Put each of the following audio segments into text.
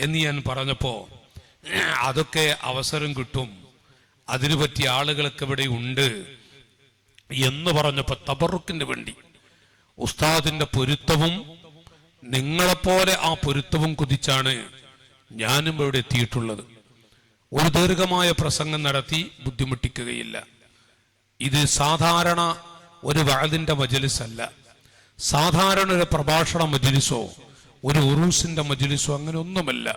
എന്ന് ഞാൻ പറഞ്ഞപ്പോ അതൊക്കെ അവസരം കിട്ടും, അതിനു പറ്റിയ ആളുകളൊക്കെ ഇവിടെ ഉണ്ട് എന്ന് പറഞ്ഞപ്പോ തബറുക്കിന് വേണ്ടി ഉസ്താദിന്റെ പൊരുത്തവും നിങ്ങളെപ്പോലെ ആ പൊരുത്തവും കുതിച്ചാണ് ഞാനും ഇവിടെ എത്തിയിട്ടുള്ളത്. ഒരു ദീർഘമായ പ്രസംഗം നടത്തി ബുദ്ധിമുട്ടിക്കുകയില്ല. ഇത് സാധാരണ ഒരു വഅദിന്റെ മജ്‌ലിസ് അല്ല, സാധാരണ ഒരു പ്രഭാഷണ മജ്‌ലിസോ ഒരു ഉറൂസിന്റെ മജ്‌ലിസോ അങ്ങനെ ഒന്നുമല്ല.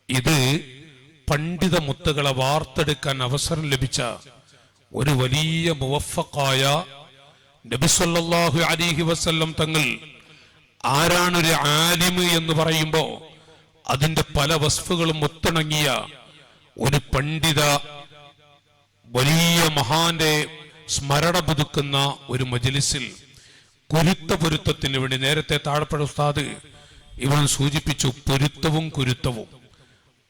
ഇത് പണ്ഡിത മുത്തുകളെ വാർത്തെടുക്കാൻ അവസരം ലഭിച്ച ഒരു വലിയ മുവഫഖായ നബി സല്ലല്ലാഹു അലൈഹി വസല്ലം തങ്ങൾ ആരാണൊരു ആലിമ് എന്ന് പറയുമ്പോ അതിന്റെ പല വസ്ഫുകളും ഒത്തിണങ്ങിയ ഒരു പണ്ഡിത വലിയ മഹാന്റെ സ്മരണ പുതുക്കുന്ന ഒരു മജ്‌ലിസിൽ പൊരുത്തത്തിന് വേണ്ടി നേരത്തെ താഴെപ്പുഴ ഉസ്താദ് ഇവൻ സൂചിപ്പിച്ചു, പൊരുത്തവും കുരുത്തവും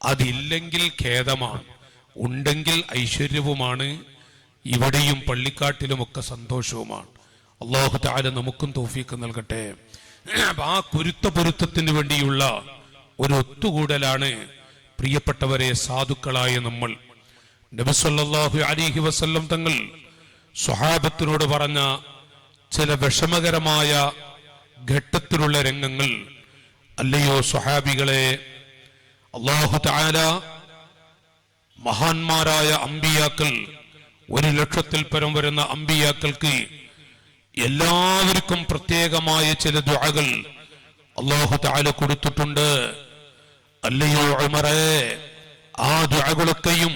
അതില്ലെങ്കിൽ ഖേദമാണ്, ഉണ്ടെങ്കിൽ ഐശ്വര്യവുമാണ്, ഇവിടെയും പള്ളിക്കാട്ടിലുമൊക്കെ സന്തോഷവുമാണ്. അല്ലാഹു തആല നമുക്കും തൗഫീഖ് നൽകട്ടെ. ആ പൊരുത്തത്തിന് വേണ്ടിയുള്ള ഒരു ഒത്തുകൂടലാണ് പ്രിയപ്പെട്ടവരെ സാധുക്കളായ നമ്മൾ. നബി സല്ലല്ലാഹു അലൈഹി വസല്ലം തങ്ങൾ സ്വഹാബത്തിനോട് പറഞ്ഞ ചില വിഷമകരമായ ഘട്ടത്തിലുള്ള രംഗങ്ങൾ, അല്ലയോ സ്വഹാബികളെ, അല്ലാഹു തആല മഹാന്മാരായ അമ്പിയാക്കൾ 1,00,000-ൽ പരം വരുന്ന അമ്പിയാക്കൾക്ക് എല്ലാവർക്കും പ്രത്യേകമായ ചില ദുആകൾ അല്ലാഹു തആല കൊടുത്തിട്ടുണ്ട്. അല്ലയോ ഉമറേ, ആ ദുആകളൊക്കെയും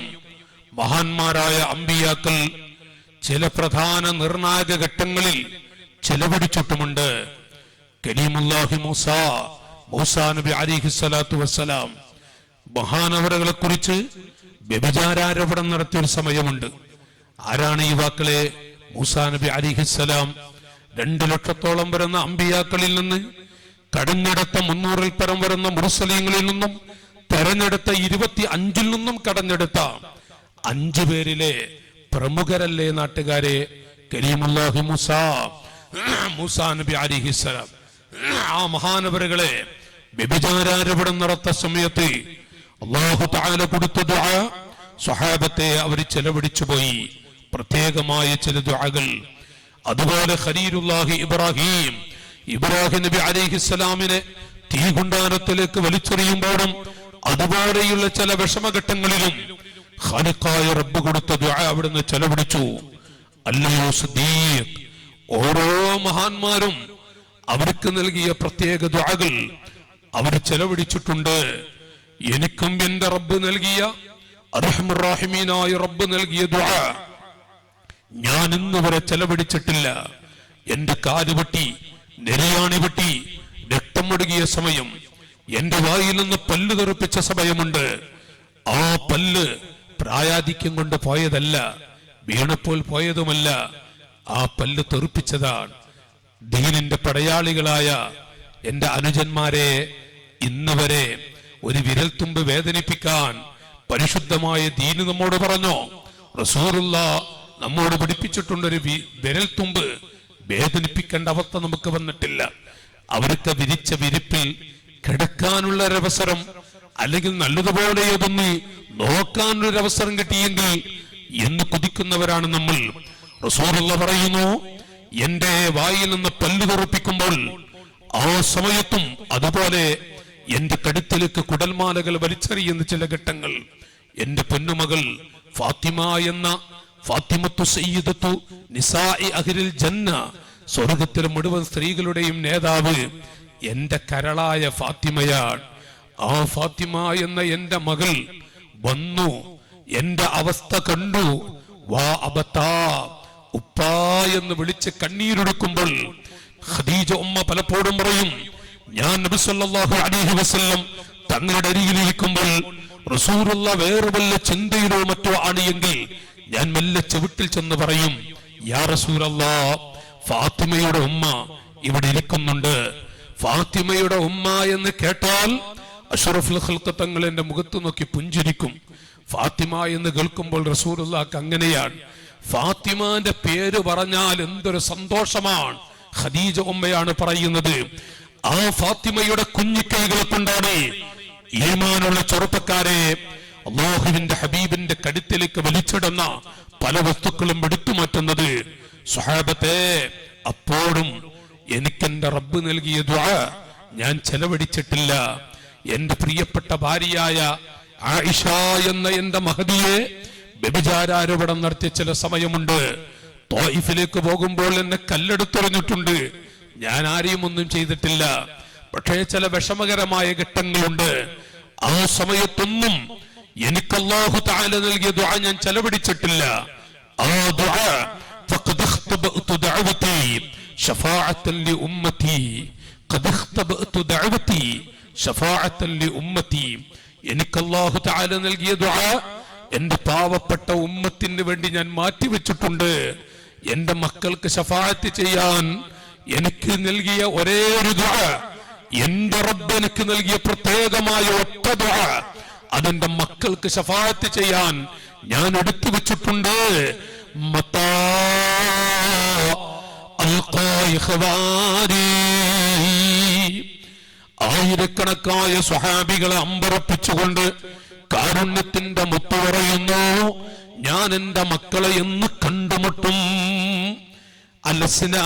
മഹാന്മാരായ അമ്പിയാക്കൾ ചില പ്രധാന നിർണായക ഘട്ടങ്ങളിൽ ചെലവഴിച്ചിട്ടുമുണ്ട്. കലീമുല്ലാഹി മൂസാ നബി അലൈഹി സ്വലാത്തു വസ്സലാം മഹാനവറുകളെ കുറിച്ച് വ്യഭിചാരാരോപണം നടത്തിയൊരു സമയമുണ്ട്. ആരാണ് ഈ വാക്കളെ? മൂസാ നബി അലൈഹിസ്സലാം 2,00,000-ഓളം വരുന്ന അമ്പിയാക്കളിൽ നിന്ന് കടഞ്ഞെടുത്ത 300-ൽ പരം വരുന്ന മുർസലീങ്ങളിൽ നിന്നും തെരഞ്ഞെടുത്ത 25-ൽ നിന്നും കടഞ്ഞെടുത്ത 5 പേരിലെ പ്രമുഖരല്ലേ നാട്ടുകാരെ? കരീമുല്ലാഹി മൂസാ നബി അലൈഹിസ്സലാം ആ മഹാനവറുകളെ വ്യഭിചാരാരോപണം നടത്ത സമയത്ത് അല്ലാഹു തആല കൊടുത്ത ദുആ സ്വഹാബത്തെ അവർ ചെലവഴിച്ചു പോയി, പ്രത്യേകമായ ചില ദുആകൾ. അതുപോലെ ഖലീലുല്ലാഹി ഇബ്രാഹിം നബി അലൈഹിസ്സലാമിനെ തീകുണ്ടാരത്തിലേക്ക് വലിച്ചെറിയുമ്പോഴും അതുപോലെയുള്ള ചില വിഷമഘട്ടങ്ങളിലും ഖാലിഖായ റബ്ബ് കൊടുത്ത ദുആ അവിടുന്ന് ചെലവഴിച്ചു. അല്ലയോ സിദ്ദീഖ്, ഓരോ മഹാന്മാരും അവർക്ക് നൽകിയ പ്രത്യേക ദുആകൾ അവർ ചെലവഴിച്ചിട്ടുണ്ട്. എനിക്കും എന്റെ റബ്ബ് നൽകിയ അർഹമുർ റഹീമീനായ റബ്ബ് നൽകിയ ദുആ ഞാൻ ഇന്ന് വരെ ചെലവഴിച്ചിട്ടില്ല. എന്റെ കാല് പൊട്ടി, നെരയാണി പൊട്ടി, രക്തം ഒഴുകിയ സമയം, എന്റെ വായിൽ നിന്ന് പല്ല് തെറിപ്പിച്ച സമയമുണ്ട്. ആ പല്ല് പ്രായാധിക്യം കൊണ്ട് പോയതല്ല, വീണപ്പോൾ പോയതുമല്ല, ആ പല്ല് തെറിപ്പിച്ചതാണ്. ദീനിന്റെ പടയാളികളായ എന്റെ അനുജന്മാരെ ഇന്ന് വരെ ഒരു വിരൽത്തുമ്പ് വേദനിപ്പിക്കാൻ പരിശുദ്ധമായ ദീന് നമ്മോട് പറഞ്ഞു. റസൂലുള്ളാഹ് നമ്മോട് പഠിപ്പിച്ചിട്ടുണ്ട്, ഒരു വിരൽത്തുമ്പ് വേദനിപ്പിക്കേണ്ട അവസ്ഥ നമുക്ക് വന്നിട്ടില്ല. അവർക്ക് വിരിച്ച വിരിപ്പിൽ കിടക്കാനുള്ള ഒരവസരം, അല്ലെങ്കിൽ നല്ലതുപോലെ അതൊന്ന് നോക്കാനൊരവസരം കിട്ടിയെങ്കിൽ എന്ന് കുതിക്കുന്നവരാണ് നമ്മൾ. റസൂലുള്ളാഹ് പറയുന്നു, എന്റെ വായിൽ നിന്ന് പല്ല് തെറിപ്പിക്കുമ്പോൾ ആ സമയത്തും അതുപോലെ എന്റെ കഴുത്തിലേക്ക് കുടൽമാലകൾ വലിച്ചെറിയുന്ന ചില ഘട്ടങ്ങൾ. എന്റെ പൊന്നുമകൾ ഫാത്തിമ എന്ന ഫാത്തിമത്തു സയ്യിദത്തു നിസാഇ അഹ്ലിൽ ജന്ന, സ്വർഗ്ഗത്തിലെ മുഴുവൻ സ്ത്രീകളുടെയും നേതാവ് എന്റെ കരളായ ഫാത്തിമയാണ്. ആ ഫാത്തിമ എന്ന എന്റെ മകൾ വന്നു, എന്റെ അവസ്ഥ കണ്ടു, വാ അബത്താ, ഉപ്പാ എന്ന് വിളിച്ച് കണ്ണീരൊടുക്കുമ്പോൾ ഖദീജ ഉമ്മ പലപ്പോഴും പറയും, ഞാൻ നബി സല്ലല്ലാഹു അലൈഹി വസല്ലം തങ്ങളുടെ അരികിലിരിക്കുമ്പോൾ റസൂലുള്ളാഹ് വേറെ വല്ല ചിന്തയിലോ മറ്റോ ആണ് എങ്കിൽ ഞാൻ മെല്ലെ ചവിട്ടിൽ ചെന്ന് പറയും, യാ റസൂലല്ലാഹ്, ഫാത്തിമയുടെ ഉമ്മ ഇവിടെ ഇരിക്കുന്നുണ്ട്. ഫാത്തിമയുടെ ഉമ്മ എന്ന് കേട്ടാൽ അഷ്റഫുൽ ഖൽഖ് തങ്ങൾ എന്റെ മുഖത്ത് നോക്കി പുഞ്ചിരിക്കും. ഫാത്തിമ എന്ന് കേൾക്കുമ്പോൾ റസൂലുള്ളാഹിക്ക് അങ്ങനെയാണ്. ഫാത്തിമാന്റെ പേര് പറഞ്ഞാൽ എന്തൊരു സന്തോഷമാണ്. ഖദീജ ഉമ്മയാണ് പറയുന്നത്, ആ ഫാത്തിമയുടെ കുഞ്ഞിക്കൈകളെ കൊണ്ടാണ് ഈമാനുള്ള ചെറുപ്പക്കാരെ, അല്ലാഹുവിന്റെ ഹബീബിന്റെ കഴുത്തിലേക്ക് വലിച്ചിടുന്ന പല വസ്തുക്കളും എടുത്തു മാറ്റുന്നത് സ്വഹാബത്തെ, അപ്പോഴും എനിക്കെന്റെ റബ്ബ് നൽകിയ ദുആ ഞാൻ ചെലവഴിച്ചിട്ടില്ല. എന്റെ പ്രിയപ്പെട്ട ഭാര്യയായ ആയിഷ എന്ന എന്റെ മഹദിയെ വ്യഭിചാരാരോപണം നടത്തിയ ചില സമയമുണ്ട്. ത്വായിഫിലേക്ക് പോകുമ്പോൾ എന്നെ കല്ലെടുത്തെറിഞ്ഞിട്ടുണ്ട്. ഞാൻ ആരെയും ഒന്നും ചെയ്തിട്ടില്ല. പക്ഷേ ചില വിഷമകരമായ ഘട്ടങ്ങളുണ്ട്. ആ സമയത്തൊന്നും എനിക്ക് അല്ലാഹു തആല നൽകിയ ദുആ ഞാൻ ചെലവഴിച്ചിട്ടില്ല. ആ ദുആ ഫഖദ് ഇഖ്തബഅതു ദഅവതി ശഫാഅത്തൻ ലിഉമ്മതി, ഖദ് ഇഖ്തബഅതു ദഅവതി ശഫാഅത്തൻ ലിഉമ്മതി. എനിക്ക് അല്ലാഹു തആല നൽകിയ ദുആ എന്റെ പാവപ്പെട്ട ഉമ്മത്തിന് വേണ്ടി ഞാൻ മാറ്റിവെച്ചിട്ടുണ്ട്. എന്റെ മക്കൾക്ക് ശഫാഅത്ത് ചെയ്യാൻ എനിക്ക് നൽകിയ ഒരേ ഒരു ദുആ, എന്റെ റബ്ബ് എനിക്ക് നൽകിയ പ്രത്യേകമായ ഒറ്റ ദുആ, അതെന്റെ മക്കൾക്ക് ശഫാഅത്ത് ചെയ്യാൻ ഞാൻ എടുത്തു വെച്ചിട്ടുണ്ട്. മതാ അൽഖാ ഇഖ്വാനി, ആയിരക്കണക്കായ സ്വഹാബികളെ അമ്പരപ്പിച്ചുകൊണ്ട് കാരുണ്യത്തിന്റെ മുത്ത് പറയുന്നു, ഞാൻ എന്റെ മക്കളെ എന്ന് കണ്ടുമുട്ടും. അലസ്നാ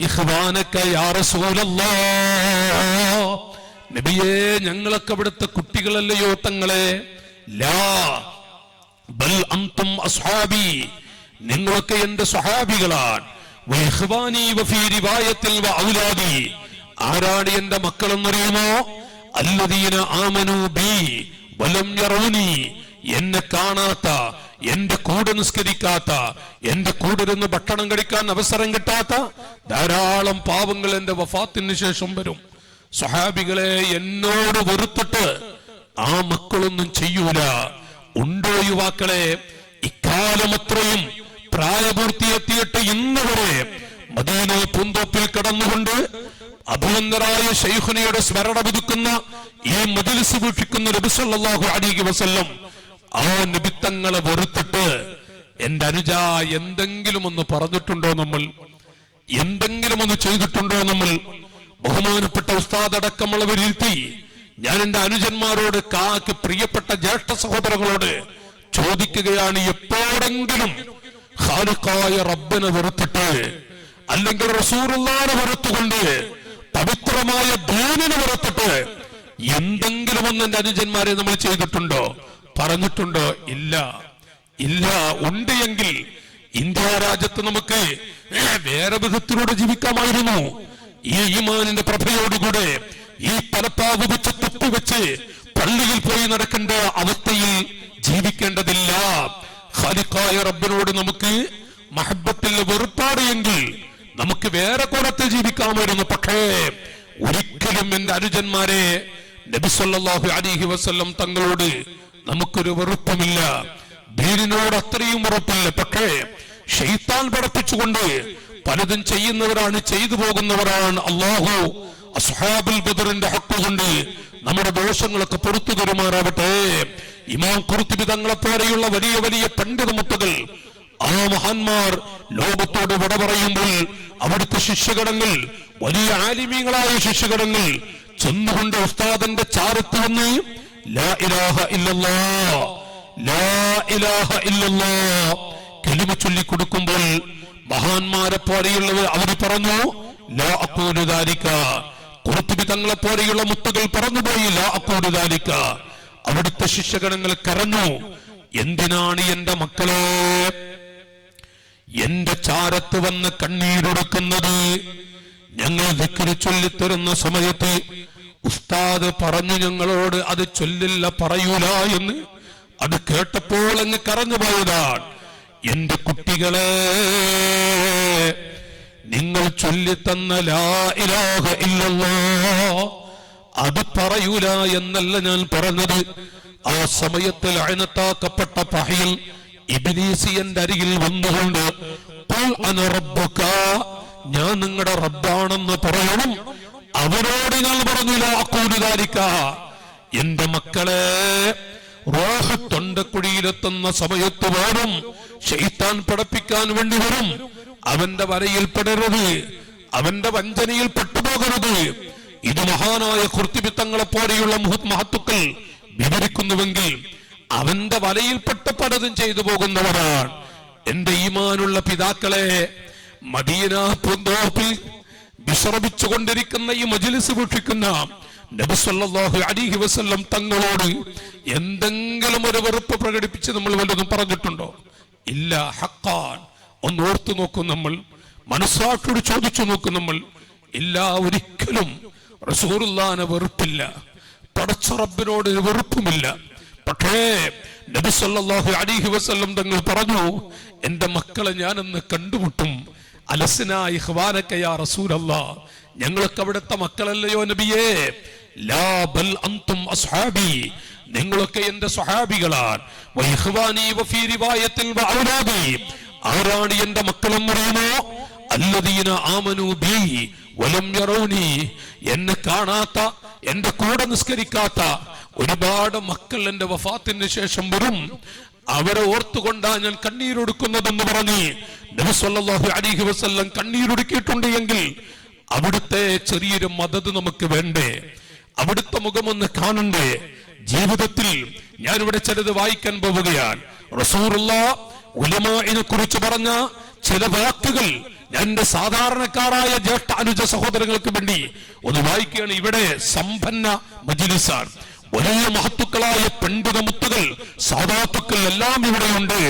ഇഖ്വാനക യാ റസൂലല്ലാഹ്, നബിയേ ഞങ്ങളൊക്കെ ഇവിടുത്തെ കുട്ടികളല്ലയോ തങ്ങളെ? ലാ ബൽ അൻതും അസ്ഹാബി, നിങ്ങളൊക്കെ എന്റെ സ്വഹാബികളാണ്. വഇഖ്വാനി വഫീ റിവായത്തിൽ വഔലാദി, ആരാണ് എന്റെ മക്കളെന്നറിയുമോ? അല്ലദീന ആമനൂ ബി വലം യറൂനി, എന്നെ കാണാത്ത, എന്റെ കൂടെ നിസ്കരിക്കാത്ത, എന്റെ കൂടെ ഇരുന്ന് ഭക്ഷണം കഴിക്കാൻ അവസരം കിട്ടാത്ത ധാരാളം പാവങ്ങൾ എന്റെ വഫാത്തിന് ശേഷം വരും. സ്വഹാബികളെ എന്നോട് വെറുത്തിട്ട് ആ മക്കളൊന്നും ചെയ്യൂല. ഉണ്ടോ യുവാക്കളെ? ഇക്കാലം അത്രയും പ്രായപൂർത്തിയെത്തിയിട്ട് ഇന്ന് വരെ മദീന പൂന്തോപ്പിൽ കടന്നുകൊണ്ട് അഭിനന്ദരായ ശൈഖുനയുടെ സ്മരണ പുതുക്കുന്ന ഈ മജ്‌ലിസ് വീക്ഷിക്കുന്ന നബി സല്ലല്ലാഹു അലൈഹി വസല്ലം ആ നബിത്തങ്ങളെ വെറുത്തിട്ട് എന്റെ അനുജ എന്തെങ്കിലും ഒന്ന് പറഞ്ഞിട്ടുണ്ടോ നമ്മൾ? എന്തെങ്കിലും ഒന്ന് ചെയ്തിട്ടുണ്ടോ നമ്മൾ? ബഹുമാനപ്പെട്ട ഉസ്താദ് അടക്കമുള്ളവരിരുത്തി ഞാൻ എന്റെ അനുജന്മാരോട്, പ്രിയപ്പെട്ട ജ്യേഷ്ഠ സഹോദരങ്ങളോട് ചോദിക്കുകയാണ്, എപ്പോഴെങ്കിലും ഖാലിഖായ റബ്ബിനെ വെറുത്തിട്ട്, അല്ലെങ്കിൽ റസൂലുള്ളാഹിനെ വെറുത്തുകൊണ്ട്, പവിത്രമായ ദീനിനെ വെറുത്തിട്ട് എന്തെങ്കിലും ഒന്ന് എന്റെ അനുജന്മാരെ നമ്മൾ ചെയ്തിട്ടുണ്ടോ? പറഞ്ഞിട്ടുണ്ടോ? ഇല്ല, ഇല്ല. ഉണ്ട് എങ്കിൽ ഇന്ത്യ രാജ്യത്ത് നമുക്ക് വേറെ വിധത്തിലൂടെ ജീവിക്കാമായിരുന്നു. ഈ ഈമാനിന്റെ പ്രഭയോടുകൂടെ ഈ തലപ്പാവ് വെച്ച് തൊട്ടുവെച്ച് പള്ളിയിൽ പോയി നടക്കേണ്ട അവസ്ഥയിൽ ജീവിക്കേണ്ടതില്ല. ഖാലിഖായ റബ്ബിനോട് നമുക്ക് മഹബ്ബത്തിൽ വെറുപ്പാട് എങ്കിൽ നമുക്ക് വേറെ കോലത്തിൽ ജീവിക്കാമായിരുന്നു. പക്ഷേ ഒരിക്കലും എന്റെ അനുജന്മാരെ നബി സല്ലല്ലാഹു അലൈഹി വസല്ലം തങ്ങളോട് നമുക്കൊരു വെറുപ്പമില്ല. ദീനിനോട് അത്രയും വെറുപ്പില്ല. പക്ഷേ ശൈത്താൻ പഠിപ്പിച്ചുകൊണ്ട് പലതും ചെയ്യുന്നവരാണ്, ചെയ്തു പോകുന്നവരാണ്. അല്ലാഹു അസ്ഹാബുൽ ബദറിന്റെ ഹക്ക് കൊണ്ട് നമ്മുടെ ദോഷങ്ങളൊക്കെ പുറത്തു തരുമാറാവട്ടെ. ഇമാം ഖുർത്തുബി തങ്ങളെ പോലെയുള്ള വലിയ വലിയ പണ്ഡിത മുത്തുകൾ, ആ മഹാന്മാർ ലോകത്തോട് വിട പറയുമ്പോൾ അവിടുത്തെ ശിഷ്യഗണങ്ങൾ, വലിയ ആലിമീങ്ങളായ ശിഷ്യഗണങ്ങൾ ചെന്നുകൊണ്ട് ഉസ്താദിന്റെ ചാരത്ത് വന്ന് ലാ ഇലാഹ ഇല്ലല്ലാഹ്, ലാ ഇലാഹ ഇല്ലല്ലാഹ് കലിമ ചൊല്ലിക്കൊടുക്കുമ്പോൾ മഹാന്മാരെ പോലെയുള്ളവർ അവർ പറഞ്ഞു ലാ അഖൂലു ദാലിക. ഖുർത്തുബി തങ്ങളെ പോലെയുള്ള മുത്തുകൾ പറഞ്ഞുപോയി ലാ അഖൂലു ദാലിക. അവിടുത്തെ ശിഷ്യഗണങ്ങൾ കരഞ്ഞു, എന്തിനാണ് എന്റെ മക്കളെ എന്റെ ചാരത്ത് വന്ന് കണ്ണീരൊടുക്കുന്നത്? ഞങ്ങൾ ദിക്ർ ചൊല്ലിത്തരുന്ന സമയത്ത് ഉസ്താദ് പറഞ്ഞു ഞങ്ങളോട് അത് ചൊല്ലില്ല, പറയൂല എന്ന്. അത് കേട്ടപ്പോൾ അങ്ങ് കരഞ്ഞു പോയതാണ്. എന്റെ കുട്ടികളെ, നിങ്ങൾ ചൊല്ലിത്തന്ന ലാ ഇലാഹ ഇല്ലല്ലാഹ് അത് പറയൂല എന്നല്ല ഞാൻ പറഞ്ഞത്. ആ സമയത്ത് ലഅനത്താക്കപ്പെട്ട പഹയിൽ ഇബ്ലീസ് എന്റെ അരികിൽ വന്നുകൊണ്ട് ഖുൽ അന റബ്ബുക, ഞാൻ നിങ്ങളുടെ റബ്ബാണെന്ന് പറയണം. അവരോട് ഞാൻ പറഞ്ഞു ലാ അഖൂലു ദാലിക. എന്റെ മക്കളെ, റൂഹ് തൊണ്ടക്കുഴിയിലെത്തുന്ന സമയത്ത് വരും ശൈത്താൻ പഠിപ്പിക്കാൻ വേണ്ടി വരും. അവന്റെ വരയിൽ പെടരുത്, അവന്റെ വഞ്ചനയിൽ പെട്ടുപോകരുത്. ഇത് മഹാനായ ഖുർത്തുബി തങ്ങളെ പോലെയുള്ള മഹത്തുക്കൾ വിവരിക്കുന്നുവെങ്കിൽ അവന്റെ വലയിൽപ്പെട്ട പലതും ചെയ്തു പോകുന്നവരാണ്. എന്റെ ഈമാനുള്ള പിതാക്കളെ, മദീന പൂന്തോപ്പിൽ വിശ്രമിച്ചുകൊണ്ടിരിക്കുന്ന ഈ മജ്‌ലിസ് വീക്ഷിക്കുന്ന നബി സല്ലല്ലാഹു അലൈഹി വസല്ലം തങ്ങളോട് എന്തെങ്കിലും ഒരു വെറുപ്പ് പ്രകടിപ്പിച്ച് നമ്മൾ വല്ലതും പറഞ്ഞിട്ടുണ്ടോ? ഇല്ല. ഹഖാൻ ഒന്ന് ഓർത്തു നോക്കും നമ്മൾ, മനസ്സാക്ഷിയോട് ചോദിച്ചു നോക്കും നമ്മൾ. ഇല്ല, ഒരിക്കലും റസൂലുള്ളാഹിനെ വെറുപ്പില്ല, പടച്ച റബ്ബിനോട് വെറുപ്പുമില്ല. പക്ഷേ നബി സല്ലല്ലാഹു അലൈഹി വസല്ലം തങ്ങൾ പറഞ്ഞു, എന്റെ മക്കളെ ഞാനൊന്ന് കണ്ടുമുട്ടും. അലസ്നാ ഇഖ്വാനക യാ റസൂലല്ലാഹ്, ഞങ്ങളൊക്കെ അവിടുത്തെ മക്കളല്ലയോ നബിയേ? ലാ ബൽ അൻതും അസ്ഹാബി, നിങ്ങളൊക്കെ എന്റെ സ്വഹാബികളാണ്. വഇഖ്വാനി വഫീ റിവായത്തിൽ വഔലാദി, ആരാണ് എന്റെ മക്കളെന്നറിയുമോ? അല്ലദീന ആമനൂ ബി വലം യറൗനി, എന്നെ കാണാത്ത, എന്റെ കൂടെ നിസ്കരിക്കാത്ത ഒരുപാട് മക്കൾ എന്റെ വഫാത്തിന് ശേഷം വരും. അവരെ ഓർത്തുകൊണ്ടാ ഞാൻ കണ്ണീരൊടുക്കുന്നതെന്ന് പറഞ്ഞ് നബി സല്ലല്ലാഹു അലൈഹി വസല്ലം കണ്ണീരൊടുക്കിയിട്ടുണ്ട്. എങ്കിൽ അവിടുത്തെ ചെറിയൊരു മദത് നമുക്ക് വേണ്ടേ? അവിടുത്തെ മുഖമൊന്ന് കാണണ്ടേ? ജീവിതത്തിൽ ഞാനിവിടെ ചിലത് വായിക്കാൻ പോവുകയാണ്. റസൂലുള്ളാഹി ഉലമാഇനെ കുറിച്ച് പറഞ്ഞ ചില വാക്കുകൾ ഞാൻ എന്റെ സാധാരണക്കാരായ ജ്യേഷ്ഠ അനുജ സഹോദരങ്ങൾക്ക് വേണ്ടി ഒന്ന് വായിക്കുകയാണ്. ഇവിടെ സമ്പന്ന മജ്‌ലിസാണ്, വലിയ മഹത്തുക്കളായ പണ്ഡിത മുത്തുകൾ, സാദാത്തുക്കൾ എല്ലാം ഇവിടെയുണ്ട്.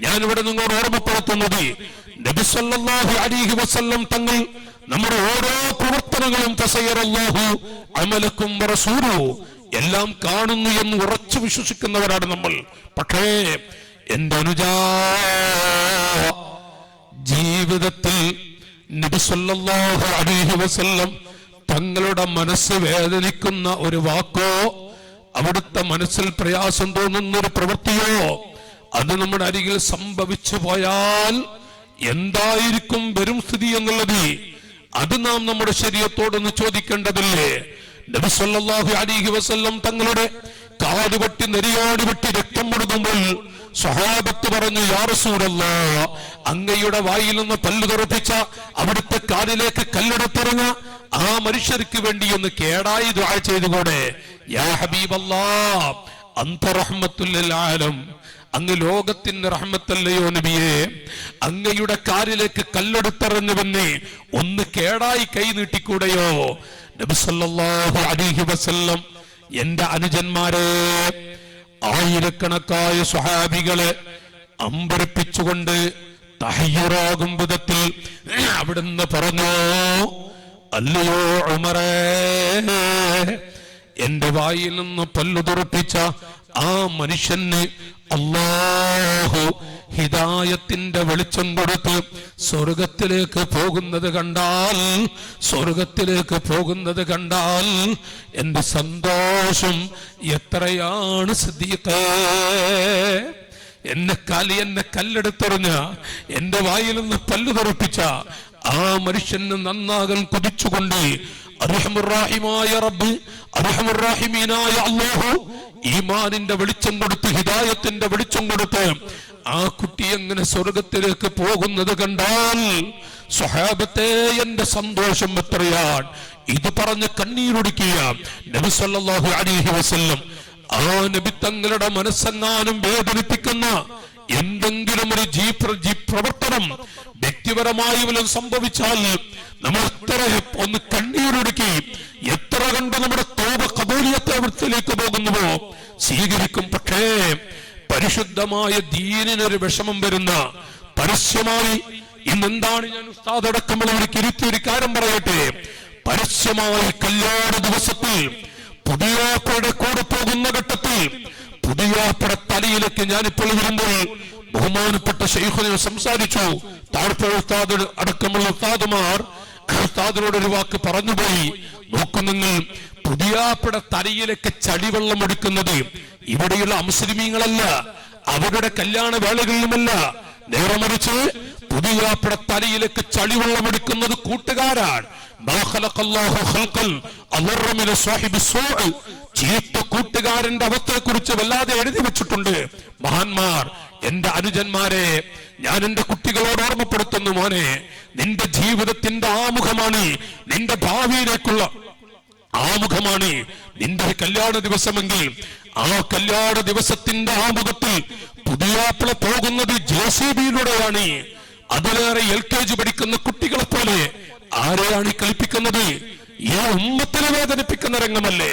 ഞാൻ ഇവിടെ നിങ്ങളോട് ഓർമ്മപ്പെടുത്തുന്നത്, നബി സല്ലല്ലാഹു അലൈഹി വസല്ലം തങ്ങൾ നമ്മുടെ ഓരോ പ്രവർത്തനങ്ങളും ഫസയറല്ലാഹു അമലക്കും വറസൂലുഹു, എല്ലാം കാണുന്നു എന്ന് ഉറച്ചു വിശ്വസിക്കുന്നവരാണ് നമ്മൾ. പക്ഷേ എന്റെ അനുജാ, ജീവിതത്തിൽ നബി സല്ലല്ലാഹു അലൈഹി വസല്ലം തങ്ങളുടെ മനസ്സ് വേദനിക്കുന്ന ഒരു വാക്കോ, അവിടുത്തെ മനസ്സിൽ പ്രയാസം തോന്നുന്ന ഒരു പ്രവൃത്തിയോ അത് നമ്മുടെ അരികിൽ സംഭവിച്ചു പോയാൽ എന്തായിരിക്കും വരും സ്ഥിതി എന്നുള്ളത് അത് നാം നമ്മുടെ ശരീഅത്തോടൊന്ന് ചോദിക്കേണ്ടതില്ലേ? നബി സല്ലല്ലാഹു അലൈഹി വസല്ലം തങ്ങളുടെ കാട് വെട്ടി നെരിയാട് വെട്ടി രക്തം മുഴുകുമ്പോൾ സ്വഹാബത്ത് പറഞ്ഞു, യാ റസൂലല്ലാഹ്, അങ്ങയുടെ വായിൽ നിന്ന് പല്ല് തുറപ്പിച്ച, അവിടുത്തെ കാലിലേക്ക് കല്ലെടുത്തെറിഞ്ഞ ആ മനുഷ്യർക്ക് വേണ്ടി ഒന്ന് കേടായി ദുആ ചെയ്തുകൂടെ? യാ ഹബീബല്ലാഹ്, അൻത റഹ്മത്തുൽ ലിൽ ആലം, അങ്ങ് ലോകത്തിന്റെ റഹ്മത്തല്ലയോ നബിയേ? അങ്ങയുടെ കാലിലേക്ക് കല്ലെടുത്തെറിഞ്ഞവനെ ഒന്ന് കേടായി കൈ നീട്ടിക്കൂടെയോ? നബി സല്ലല്ലാഹു അലൈഹി വസല്ലം എന്റെ അനുജന്മാരെ, ആയിരക്കണക്കായ സ്വഹാബികളെ അമ്പരപ്പിച്ചുകൊണ്ട് തഹയ്യുറാകും വിധത്തിൽ അവിടുന്ന് പറഞ്ഞു, അല്ലയോ ഉമറേ, എന്റെ വായിൽ നിന്ന് പല്ലു തുറപ്പിച്ച ആ മനുഷ്യന് അല്ലാഹു ഹിദായത്തിന്റെ വെളിച്ചം കൊടുത്ത് സ്വർഗത്തിലേക്ക് പോകുന്നത് കണ്ടാൽ എന്റെ സന്തോഷം എത്രയാണ് സിദ്ദീഖേ. എന്നെ കല്ലെടുത്തെറിഞ്ഞ, എന്റെ വായിൽ നിന്ന് പല്ലു തുറപ്പിച്ച ആ മനുഷ്യന് നന്നാകാൻ കൊതിച്ചുകൊണ്ട് അർഹമുർറാഹിമായ റബ്ബ്, അർഹമുർറാഹിമീനായ അല്ലാഹു ഈമാനിന്റെ വെളിച്ചം കൊടുത്ത്, ഹിദായത്തിന്റെ വെളിച്ചം കൊടുത്ത് ആ കുട്ടി എങ്ങനെ സ്വർഗത്തിലേക്ക് പോകുന്നത് കണ്ടാൽ സ്വഹാബത്തെ എന്റെ സന്തോഷം എത്രയാണ്. ഇത് പറഞ്ഞ് കണ്ണീരൊടുക്കിയ നബി സല്ലല്ലാഹു അലൈഹി വസല്ലം ആ നബി തങ്ങളുടെ മനസ്സെങ്ങാനും വേദനിപ്പിക്കുന്ന എന്തെങ്കിലും ഒരു പ്രവർത്തനം വ്യക്തിപരമായി വല്ലതും സംഭവിച്ചാൽ നമ്മൾ എത്ര ഒന്ന് കണ്ണീരൊടുക്കി എത്ര കണ്ട് നമ്മുടെ തൗബ ഖബൂലിയത്ത് അവസ്ഥയിലേക്ക് പോകുന്നുവോ സ്വീകരിക്കും. പക്ഷേ പരിശുദ്ധമായ ദീനിനൊരു വിഷമം വരുന്ന പരസ്യമായി, ഇന്നെന്താണ് ഞാൻ ഉസ്താദ് അടക്കമുള്ളവർക്ക് ഇരുത്തി ഒരു കാര്യം പറയട്ടെ, പരസ്യമായി കല്യാണ ദിവസത്തിൽ പുതിയാപ്പയുടെ കൂടെ പോകുന്ന ഘട്ടത്തിൽ പുതിയാപ്പയുടെ തലയിലേക്ക് ഞാനിപ്പോൾ വരുമ്പോൾ ബഹുമാനപ്പെട്ട ശൈഖുനെ സംസാരിച്ചു. താഴ്ത്ത ഉസ്താദ് അടക്കമുള്ള ഉസ്താദുമാർ ഉസ്താദിനോട് ഒരു വാക്ക് പറഞ്ഞുപോയി. നോക്കുന്നെങ്കിൽ പുതിയാപ്പയുടെ തലയിലേക്ക് ചളിവെള്ളം എടുക്കുന്നത് ഇവിടെയുള്ള അമുസ്ലിമീങ്ങളല്ല, അവരുടെ കല്യാണ വേളകളിലുമല്ല, നേരെ മറിച്ച് പുതിയാപ്പയുടെ തലയിലേക്ക് ചളിവെള്ളം എടുക്കുന്നത് കൂട്ടുകാരാണ്. ചീത്ത കൂട്ടുകാരന്റെ അവസ്ഥയെ കുറിച്ച് വല്ലാതെ എഴുതി വെച്ചിട്ടുണ്ട് മഹാന്മാർ. എന്റെ അനുജന്മാരെ, ഞാൻ എന്റെ കുട്ടികളോട് ഓർമ്മപ്പെടുത്തുന്നു, മോനെ, നിന്റെ ജീവിതത്തിന്റെ ആമുഖമാണ് നിന്റെ ഭാവിയിലേക്കുള്ള ആമുഖമാണ് നിന്റെ കല്യാണ ദിവസമെങ്കിൽ ആ കല്യാണ ദിവസത്തിന്റെ ആമുഖത്തിൽ പുതിയാപ്പിള പോകുന്നത് JCB-യിലൂടെയാണ്. അതിലേറെ LKG പഠിക്കുന്ന കുട്ടികളെ പോലെ ആരെയാണ് കളിപ്പിക്കുന്നത്? ഈ ഉമ്മത്തിനെ വേദനിപ്പിക്കുന്ന രംഗമല്ലേ?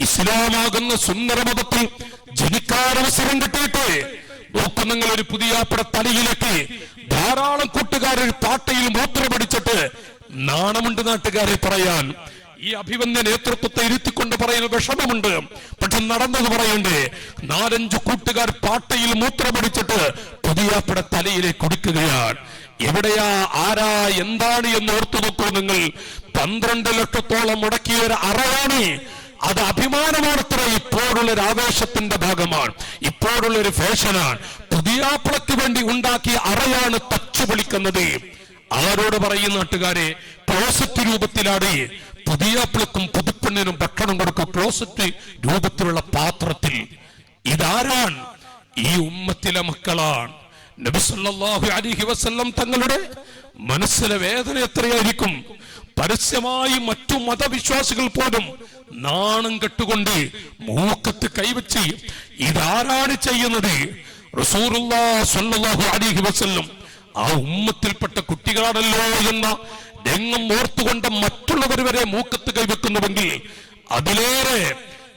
ഇസ്ലാമാകുന്ന സുന്ദര മതത്തിൽ ജനിക്കാൻ അവസരം കിട്ടിയിട്ട് നോക്കു, നിങ്ങൾ ഒരു പുതിയാപ്പിള തലയിലേക്ക് ധാരാളം കൂട്ടുകാർ പാട്ടയിൽ മൂത്രമടിച്ചിട്ട് നാണമുണ്ട് നാട്ടുകാരെ പറയാൻ. ഈ അഭിമന്യ നേതൃത്വത്തെ ഇരുത്തിക്കൊണ്ട് പറയുന്ന വിഷമമുണ്ട്. പക്ഷെ നടന്നത് പറയണ്ടേ? 4-5 കൂട്ടുകാർ പാട്ടയിൽ മൂത്രമടിച്ചിട്ട് പുതിയാപ്പിള തലയിലേക്ക് കൊടുക്കുകയാണ്. എവിടെയാ, ആരാ, എന്താണ് എന്ന് ഓർത്തു നോക്കൂ നിങ്ങൾ. 12 ലക്ഷത്തോളം മുടക്കിയ ഒരു അറയാണ്. അത് അഭിമാനമാണത്ര. ഇപ്പോഴുള്ളൊരു ആവേശത്തിന്റെ ഭാഗമാണ്, ഇപ്പോഴുള്ളൊരു ഫാഷനാണ്. പുതിയാപ്പിളക്ക് വേണ്ടി ഉണ്ടാക്കിയ അറയാണ് തച്ചു പൊളിക്കുന്നത്. ആരോട് പറയും നാട്ടുകാരെ? ക്ലോസറ്റ് രൂപത്തിലാണ് പുതിയാപ്പിളക്കും പുതുപ്പെണ്ണിനും ഭക്ഷണം കൊടുക്കും, ക്ലോസറ്റ് രൂപത്തിലുള്ള പാത്രത്തിൽ. ഇതാരാണ്? ഈ ഉമ്മത്തിലെ മക്കളാണ്. നബി സല്ലല്ലാഹു അലൈഹി വസല്ലം തങ്ങളുടെ മനസ്സിലെ വേദന എത്രയായിരിക്കും? പരസ്യമായി മറ്റു മതവിശ്വാസികൾ പോലും നാണം കെട്ടുകൊണ്ട് മൂക്കത്ത് കൈവച്ച് ഇതാരാണ് ചെയ്യുന്നത്? റസൂലുള്ളാഹി സ്വല്ലല്ലാഹു അലൈഹി വസല്ലം ആ ഉമ്മത്തിൽപ്പെട്ട കുട്ടികളാണല്ലോ എന്ന രംഗം ഓർത്തുകൊണ്ട് മറ്റുള്ളവർ വരെ മൂക്കത്ത് കൈവെക്കുന്നുവെങ്കിൽ അതിലേറെ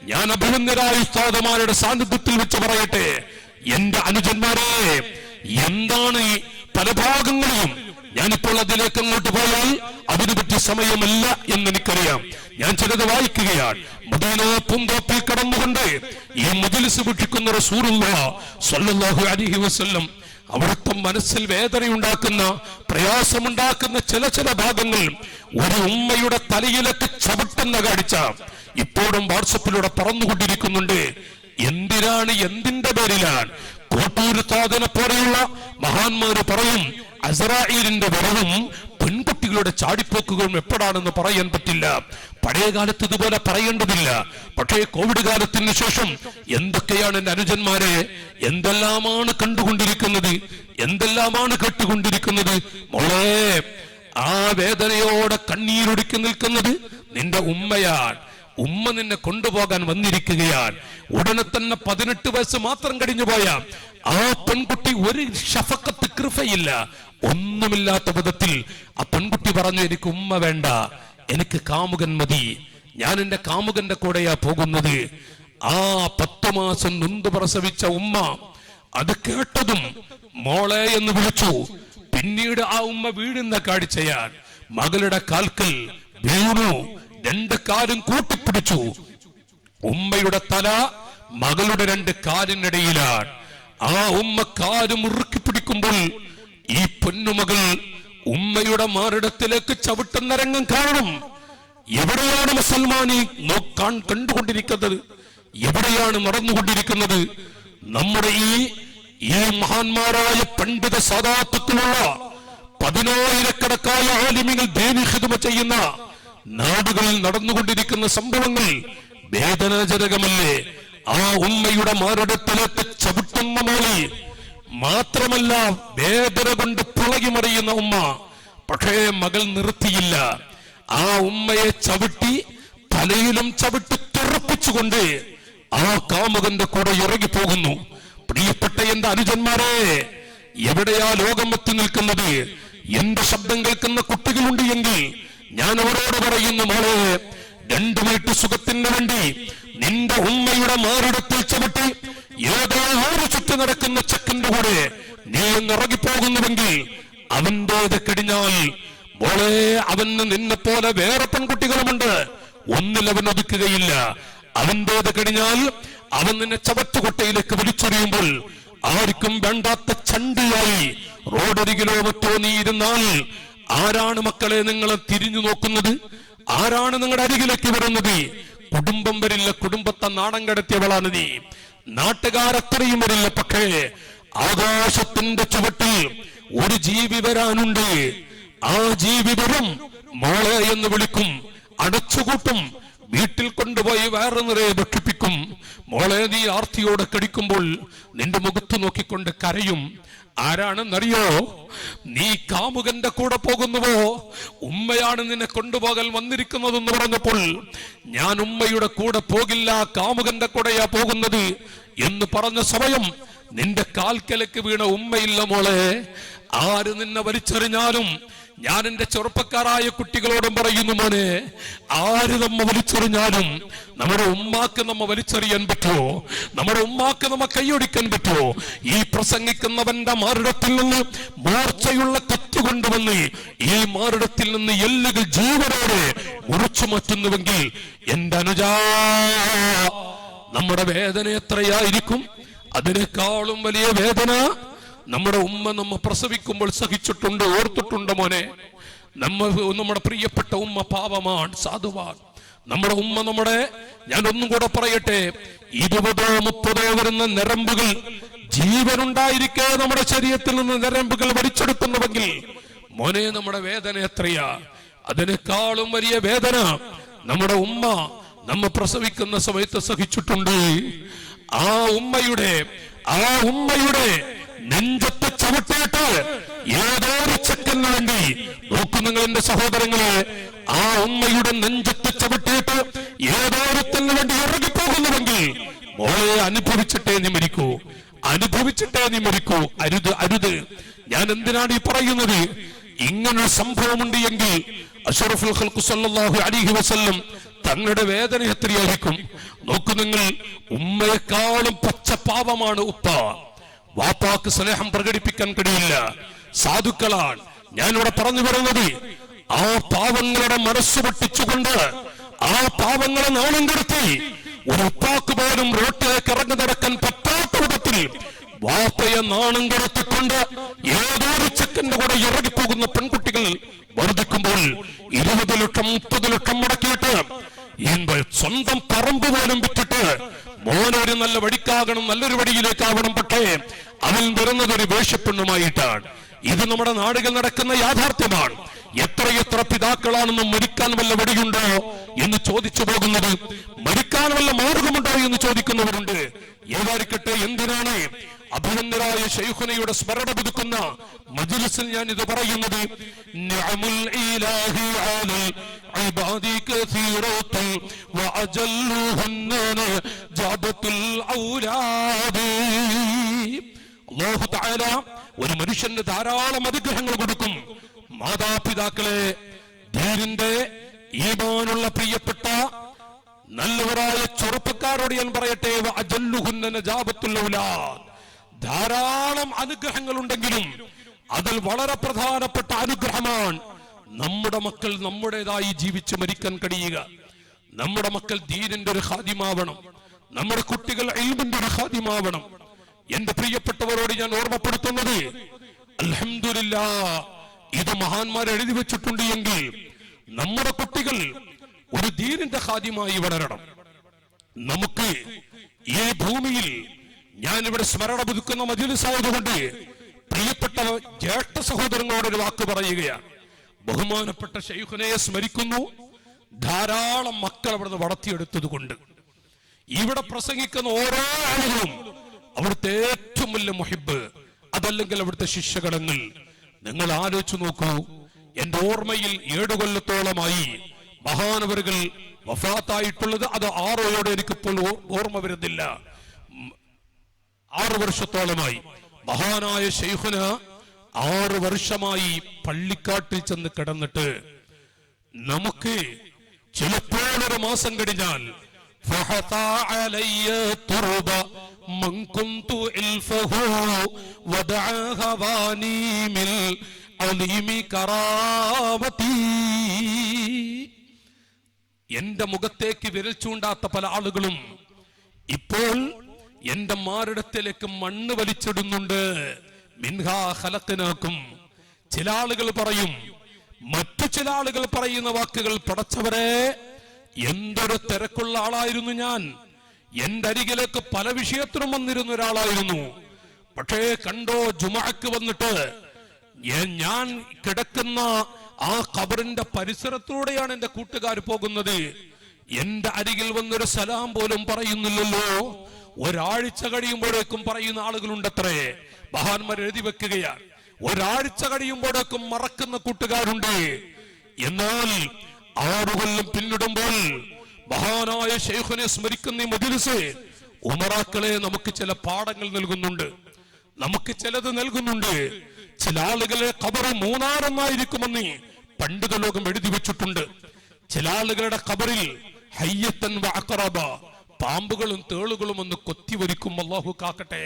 ഞാൻ അഭിനന്ദരായ ഉസ്താദുമാരുടെ സാന്നിധ്യത്തിൽ വെച്ച് പറയട്ടെ, എന്റെ അനുജന്മാരെ, എന്താണ് ഈ പല ഭാഗങ്ങളിലും, ഞാനിപ്പോൾ അതിലേക്ക് അങ്ങോട്ട് പോയാൽ അതിനു പറ്റിയ സമയമല്ല എന്നെനിക്കറിയാം. ഞാൻ ചിലത് വായിക്കുകയാണ്. മദീന പൂന്തോപ്പിൽ കടന്നുകൊണ്ട് ഈ മജ്‌ലിസ് വീക്ഷിക്കുന്ന റസൂലുള്ളാഹി സ്വല്ലല്ലാഹു അലൈഹി വസല്ലം അവിടുത്തെ മനസ്സിൽ വേദനയുണ്ടാക്കുന്ന, പ്രയാസമുണ്ടാക്കുന്ന ചില ഭാഗങ്ങൾ ഒരു ഉമ്മയുടെ തലയിലേക്ക് ചവിട്ടുന്ന കാഴ്ച ഇപ്പോഴും വാട്സപ്പിലൂടെ പറന്നുകൊണ്ടിരിക്കുന്നുണ്ട്. എന്തിനാണ്, എന്തിന്റെ പേരിലാണ്? കോട്ടൂർ താതനെ പോലെയുള്ള മഹാന്മാര് പറയും, അസ്രാഈലിന്റെ വരവും പെൺകുട്ടികളുടെ ചാടിപ്പോക്കുകളും എപ്പോഴാണെന്ന് പറയാൻ പറ്റില്ല. പഴയ കാലത്ത് ഇതുപോലെ പറയേണ്ടതില്ല. പക്ഷേ കോവിഡ് കാലത്തിന് ശേഷം എന്തൊക്കെയാണ് എന്റെ അനുജന്മാരെ, എന്തെല്ലാമാണ് കണ്ടുകൊണ്ടിരിക്കുന്നത്, എന്തെല്ലാമാണ് കേട്ടുകൊണ്ടിരിക്കുന്നത്. മോളെ, ആ വേദനയോടെ കണ്ണീരൊടുക്കി നിൽക്കുന്നത് നിന്റെ ഉമ്മയാണ്. ഉമ്മ നിന്നെ കൊണ്ടുപോകാൻ വന്നിരിക്കുകയാണ്. ഉടനെ തന്നെ 18 വയസ്സ് മാത്രം കഴിഞ്ഞു പോയ ആ പെൺകുട്ടി ഒരു ഷഫക്കത്ത്, കൃപയില്ല, ഒന്നുമില്ലാത്ത വിധത്തിൽ ആ പെൺകുട്ടി പറഞ്ഞു, എനിക്ക് ഉമ്മ വേണ്ട, എനിക്ക് കാമുകൻ മതി, ഞാൻ എന്റെ കാമുകന്റെ കൂടെയാ പോകുന്നത്. ആ 10 മാസം നൊന്ത് പ്രസവിച്ച ഉമ്മ അത് കേട്ടതും മോളെ എന്ന് വിളിച്ചു. പിന്നീട് ആ ഉമ്മ വീഴുന്ന കാഴ്ചയാൽ മകളുടെ കാൽക്കൽ വീണു, 2 കാലും കൂട്ടിപ്പിടിച്ചു. ഉമ്മയുടെ തല മകളുടെ 2 കാലിനിടയിലാണ്. ആ ഉമ്മ കാല് മുറുക്കി പിടിക്കുമ്പോൾ ഈ പൊന്നുമകൾ ഉമ്മയുടെ മാറിടത്തിലേക്ക് ചവിട്ടുന്ന രംഗം കാണും. എവിടെയാണ് മുസൽമാനി കണ്ടുകൊണ്ടിരിക്കുന്നത്? എവിടെയാണ് നടന്നുകൊണ്ടിരിക്കുന്നത്? നമ്മുടെ ഈ മഹാന്മാരായ പണ്ഡിത സാദാത്തുക്കളുള്ള 10,000-കണക്കായ ആലിമികൾ ദീനി ഖിദ്മ ചെയ്യുന്ന നാടുകളിൽ നടന്നുകൊണ്ടിരിക്കുന്ന സംഭവങ്ങൾ വേദനാജനകമല്ലേ? ആ ഉമ്മയുടെ മാറിടത്തിലേക്ക് ചവിട്ടുന്ന മോളി മാത്രമല്ല, വേദന കൊണ്ട് പുളകി മറിയുന്ന ഉമ്മ. പക്ഷേ മകൾ നിർത്തിയില്ല. ആ ഉമ്മയെ ചവിട്ടി, തലയിലും ചവിട്ടി തുറപ്പിച്ചുകൊണ്ട് ആ കാമുകന്റെ കൂടെ ഇറങ്ങിപ്പോകുന്നു. പ്രിയപ്പെട്ട എന്റെ അനുജന്മാരെ, എവിടെയാ ലോകം എത്തി നിൽക്കുന്നത്? എന്റെ ശബ്ദം കേൾക്കുന്ന കുട്ടികളുണ്ട് എങ്കിൽ ഞാൻ അവരോട് പറയുന്നു, മോളെ, 2 മിനിറ്റ് സുഖത്തിന് വേണ്ടി നിന്റെ ഉമ്മയുടെ മാറിടത്തിൽ ചവിട്ടി ഏതോ ഊര് ചുറ്റി നടക്കുന്ന ചെക്കന്റെ കൂടെ നീ ഇറങ്ങിപ്പോകുന്നുവെങ്കിൽ അവന്റേത് കഴിഞ്ഞാൽ മോളെ, അവന് നിന്നെ പോലെ വേറെ പെൺകുട്ടികളുമുണ്ട്, ഒന്നിൽ അവൻ ഒതുക്കുകയില്ല. അവന്റേത് കഴിഞ്ഞാൽ അവൻ നിന്നെ ചവറ്റുകൊട്ടയിലേക്ക് വലിച്ചെറിയുമ്പോൾ ആർക്കും വേണ്ടാത്ത ചണ്ടിയായി റോഡരികിലോ മറ്റോ നീ ഇരുന്നാൽ ആരാണ് മക്കളെ നിങ്ങളെ തിരിഞ്ഞു നോക്കുന്നത്? ആരാണ് നിങ്ങളുടെ അരികിലേക്ക് വരുന്നത്? കുടുംബം വരില്ല, കുടുംബത്തെ നാണം കടത്തിയവളാണ് നീ. നാട്ടുകാരത്രയും വരില്ല. പക്ഷേ ആകാശത്തിന്റെ ചുവട്ടിൽ ഒരു ജീവി വരാനുണ്ട്. ആ ജീവി വരും, മോളെ എന്ന് വിളിക്കും, അടച്ചുകൂട്ടും, വീട്ടിൽ കൊണ്ടുപോയി വേറെ നിറയെ ഭക്ഷിപ്പിക്കും. മോളെ, നീ ആർത്തിയോടെ കടിക്കുമ്പോൾ നിന്റെ മുഖത്ത് നോക്കിക്കൊണ്ട് കരയും. ആരാണെന്നറിയോ? നീ കാമുകന്റെ കൂടെ പോകുന്നുവോ? ഉമ്മയാണ് നിന്നെ കൊണ്ടുപോകാൻ വന്നിരിക്കുന്നതെന്ന് പറഞ്ഞപ്പോൾ ഞാൻ ഉമ്മയുടെ കൂടെ പോകില്ല, കാമുകന്റെ കൂടെയാ പോകുന്നത് എന്ന് പറഞ്ഞ സമയം നിന്റെ കാൽക്കലക്ക് വീണ ഉമ്മയില്ല മോളെ. ആര് നിന്നെ വലിച്ചെറിഞ്ഞാലും ഞാൻ എന്റെ ചെറുപ്പക്കാരായ കുട്ടികളോടും പറയുന്നു, മോനെ, ആര് നമ്മ വലിച്ചെറിഞ്ഞാലും നമ്മുടെ ഉമ്മാക്ക് നമ്മ വലിച്ചെറിയാൻ പറ്റുമോ? നമ്മുടെ ഉമ്മാക്ക് നമ്മ കൈയൊടിക്കാൻ പറ്റുമോ? ഈ പ്രസംഗിക്കുന്നവന്റെ മാറിടത്തിൽ നിന്ന് മൂർച്ചയുള്ള കത്തി കൊണ്ടുവന്ന് ഈ മാറിടത്തിൽ നിന്ന് എല്ലുകൾ ജീവനോടെ മുറിച്ചു മാറ്റുന്നുവെങ്കിൽ എന്റെ അനുജാ, നമ്മുടെ വേദന എത്രയായിരിക്കും? അതിനേക്കാളും വലിയ വേദന നമ്മുടെ ഉമ്മ നമ്മ പ്രസവിക്കുമ്പോൾ സഹിച്ചിട്ടുണ്ട്, ഓർത്തിട്ടുണ്ട് മോനെ. നമ്മുടെ പ്രിയപ്പെട്ട ഉമ്മ പാവമാണ്, സാധുവാണ്. നമ്മുടെ ഉമ്മ ഞാൻ ഒന്നും കൂടെ പറയട്ടെ, 20-30 വരുന്ന നരമ്പുകൾ ജീവനുണ്ടായിരിക്കെ നമ്മുടെ ശരീരത്തിൽ നിന്ന് നരമ്പുകൾ വലിച്ചെടുക്കുന്നുവെങ്കിൽ മോനെ, നമ്മുടെ വേദന എത്രയാ? അതിനേക്കാളും വലിയ വേദന നമ്മുടെ ഉമ്മ നമ്മ പ്രസവിക്കുന്ന സമയത്ത് സഹിച്ചിട്ടുണ്ട്. ആ ഉമ്മയുടെ നെഞ്ചത്ത് ചവിട്ടിയിട്ട് ഏതോ ഒരു ചെക്കന് വേണ്ടി നോക്കൂ നിങ്ങൾ എന്റെ സഹോദരങ്ങളെ, ആ ഉമ്മയുടെ നെഞ്ചത്ത് ചവിട്ടിയിട്ട് ഏതോ ഒരുത്തന് വേണ്ടി ഇറങ്ങിപ്പോകുന്നുവെങ്കിൽ മോളെ, അനുഭവിച്ചിട്ടേ നീ മരിക്കൂ, അനുഭവിച്ചിട്ടേ നീ മരിക്കൂ. അരുത്, അരുത്. ഞാൻ എന്തിനാണ് ഈ പറയുന്നത്? ഇങ്ങനൊരു സംഭവമുണ്ട് എങ്കിൽ അഷ്റഫുൽ ഖൽഖ് സല്ലല്ലാഹു അലൈഹി വസല്ലം തങ്ങളുടെ വേദന എത്രയായിരിക്കും നോക്കൂ നിങ്ങൾ. ഉമ്മയെക്കാളും പച്ച പാവമാണ് ഉപ്പ. വാപ്പാക്ക് സ്നേഹം പ്രകടിപ്പിക്കാൻ കഴിയില്ല, സാധുക്കളാണ്. ഞാനിവിടെ പറഞ്ഞു വരുന്നത്, ആ പാവങ്ങളുടെ മനസ്സ് പൊട്ടിച്ചുകൊണ്ട്, ആ പാവങ്ങളെ നാണം കെടുത്തി ഒരു ഉപ്പാക്ക് പോലും റോട്ടിലേക്ക് ഇറങ്ങി നടക്കാൻ പറ്റാത്ത വിധത്തിൽ വാപ്പയെ നാണം കെടുത്തിക്കൊണ്ട് ഏതോ ഒരു ചെക്കന്റെ കൂടെ ഇറങ്ങിപ്പോകുന്ന പെൺകുട്ടികൾ വർദ്ധിക്കുമ്പോൾ 20 ലക്ഷം 30 ലക്ഷം മുടക്കിയിട്ട് സ്വന്തം പറമ്പ് പോലും വിറ്റിട്ട് മോനൊരു നല്ല വടിക്കാകണം, നല്ലൊരു വടിയിലേക്കാവണം, പക്ഷേ അവൻ വരുന്നത് ഒരു വേഷപ്പെണ്ണുമായിട്ടാണ്. ഇത് നമ്മുടെ നാടുകൾ നടക്കുന്ന യാഥാർത്ഥ്യമാണ്. എത്രയെത്ര പിതാക്കളാണെന്ന് മരിക്കാൻ വല്ല വടിയുണ്ടോ എന്ന് ചോദിച്ചു പോകുന്നത്, മരിക്കാൻ വല്ല മാർഗമുണ്ടോ എന്ന് ചോദിക്കുന്നവരുണ്ട്. ഏതായിരിക്കട്ടെ, എന്തിനാണ് അഭിനന്ദരായ ശൈഖുനയുടെ സ്മരണ പുതുക്കുന്ന മജ്ലിസിൽ ഞാൻ ഇത് പറയുന്നത്? നിഅമുൽ ഇലാഹി അലൽ ഇബാദി കസീറത്തുൻ വഅജല്ലുഹുന്ന ജാബത്തുൽ ഔലാദി. അല്ലാഹു തആല ഒരു മനുഷ്യന് ധാരാളം അനുഗ്രഹങ്ങൾ കൊടുക്കും. മാതാപിതാക്കളെ, ദീനിന്റെ ഈമാനുള്ള പ്രിയപ്പെട്ട നല്ലവരായ ചെറുപ്പക്കാരോട് ഞാൻ പറയട്ടെ, വഅജല്ലുഹുന്ന ജാബത്തുൽ ഔലാദ്. ധാരാളം അനുഗ്രഹങ്ങൾ ഉണ്ടെങ്കിലും അതിൽ വളരെ പ്രധാനപ്പെട്ട അനുഗ്രഹമാണ് നമ്മുടെ മക്കൾ നമ്മുടേതായി ജീവിച്ച് മരിക്കാൻ കഴിയുക. നമ്മുടെ മക്കൾ ദീനിന്റെ ഒരു ഖാദിമാവണം, നമ്മുടെ കുട്ടികൾ ഇൽമിന്റെ ഒരു ഖാദിമാവണം. എന്റെ പ്രിയപ്പെട്ടവരോട് ഞാൻ ഓർമ്മപ്പെടുത്തുന്നത്, അൽഹംദുലില്ലാഹ്, ഇത് മഹാന്മാർ എഴുതി വെച്ചിട്ടുണ്ട് എങ്കിൽ നമ്മുടെ കുട്ടികൾ ഒരു ദീനിന്റെ ഖാദിമായി വളരണം. നമുക്ക് ഈ ഭൂമിയിൽ, ഞാനിവിടെ സ്മരണ പുതുക്കുന്ന മജ്ലിസ് ആയതുകൊണ്ട് പ്രിയപ്പെട്ട ജ്യേഷ്ഠ സഹോദരങ്ങളോട് ഒരു വാക്ക് പറയുകയാണ്. ബഹുമാനപ്പെട്ട ശൈഖുനയെ സ്മരിക്കുന്നു. ധാരാളം മക്കൾ അവിടുന്ന് വളർത്തിയെടുത്തത് കൊണ്ട് ഇവിടെ പ്രസംഗിക്കുന്ന ഓരോ ആളുകളും അവിടുത്തെ ഏറ്റവും വലിയ മുഹിബ്, അതല്ലെങ്കിൽ അവിടുത്തെ ശിഷ്യഗണങ്ങൾ. നിങ്ങൾ ആലോചിച്ചു നോക്കൂ. എന്റെ ഓർമ്മയിൽ 7 കൊല്ലത്തോളമായി മഹാനവറുകൾ വഫാത്തായിട്ടുള്ളത്. അത് 6 എനിക്കിപ്പോൾ ഓർമ്മ വരുന്നില്ല. 6 വർഷത്തോളമായി മഹാനായ ശൈഖുന 6 വർഷമായി പള്ളിക്കാട്ടിൽ ചെന്ന് കിടന്നിട്ട് നമുക്ക് ചിലപ്പോൾ ഒരു മാസം കഴിഞ്ഞാൽ എന്റെ മുഖത്തേക്ക് വിരൽ ചൂണ്ടാത്ത പല ആളുകളും ഇപ്പോൾ എന്റെ മാറിടത്തിലേക്ക് മണ്ണ് വലിച്ചിടുന്നുണ്ട്. മിൻഹാ ഖലഖനാകും. ചില ആളുകൾ പറയും, മറ്റു ചില ആളുകൾ പറയുന്ന വാക്കുകൾ, പടച്ചവരെ, എന്തൊരു തിരക്കുള്ള ആളായിരുന്നു ഞാൻ. എന്റെ അരികിലേക്ക് പല വിഷയത്തിനും വന്നിരുന്ന ഒരാളായിരുന്നു. പക്ഷേ കണ്ടോ, ജുമഅക്ക് വന്നിട്ട് ഞാൻ കിടക്കുന്ന ആ ഖബറിന്റെ പരിസരത്തൂടെയാണ് എന്റെ കൂട്ടുകാർ പോകുന്നത്. എന്റെ അരികിൽ വന്നൊരു സലാം പോലും പറയുന്നില്ലല്ലോ. ഒരാഴ്ച കഴിയുമ്പോഴേക്കും പറയുന്ന ആളുകളുണ്ടത്രേ. മഹാന്മാർ എഴുതി വെക്കുകയാണ്. ഒരാഴ്ച കഴിയുമ്പോഴേക്കും മറക്കുന്ന കൂട്ടുകാരുണ്ട്. എന്നാൽ 6 കൊല്ലം പിന്നിടുമ്പോൾ മഹാനായ ശൈഖിനെ സ്മരിക്കുന്ന മജ്‌ലിസ് ഉമറാക്കളെ നമുക്ക് ചില പാഠങ്ങൾ നൽകുന്നുണ്ട്, നമുക്ക് ചിലത് നൽകുന്നുണ്ട്. ചില ആളുകളെ ഖബർ മൂന്നാറെന്നായിരിക്കുമെന്ന് പണ്ഡിത ലോകം എഴുതി വെച്ചിട്ടുണ്ട്. ചില ആളുകളുടെ ഖബറിൽ ഹയ്യത്തൻ വഅഖറബ, പാമ്പുകളും തേളുകളും ഒന്ന് കൊത്തിവരിക്കും, അല്ലാഹു കാക്കട്ടെ.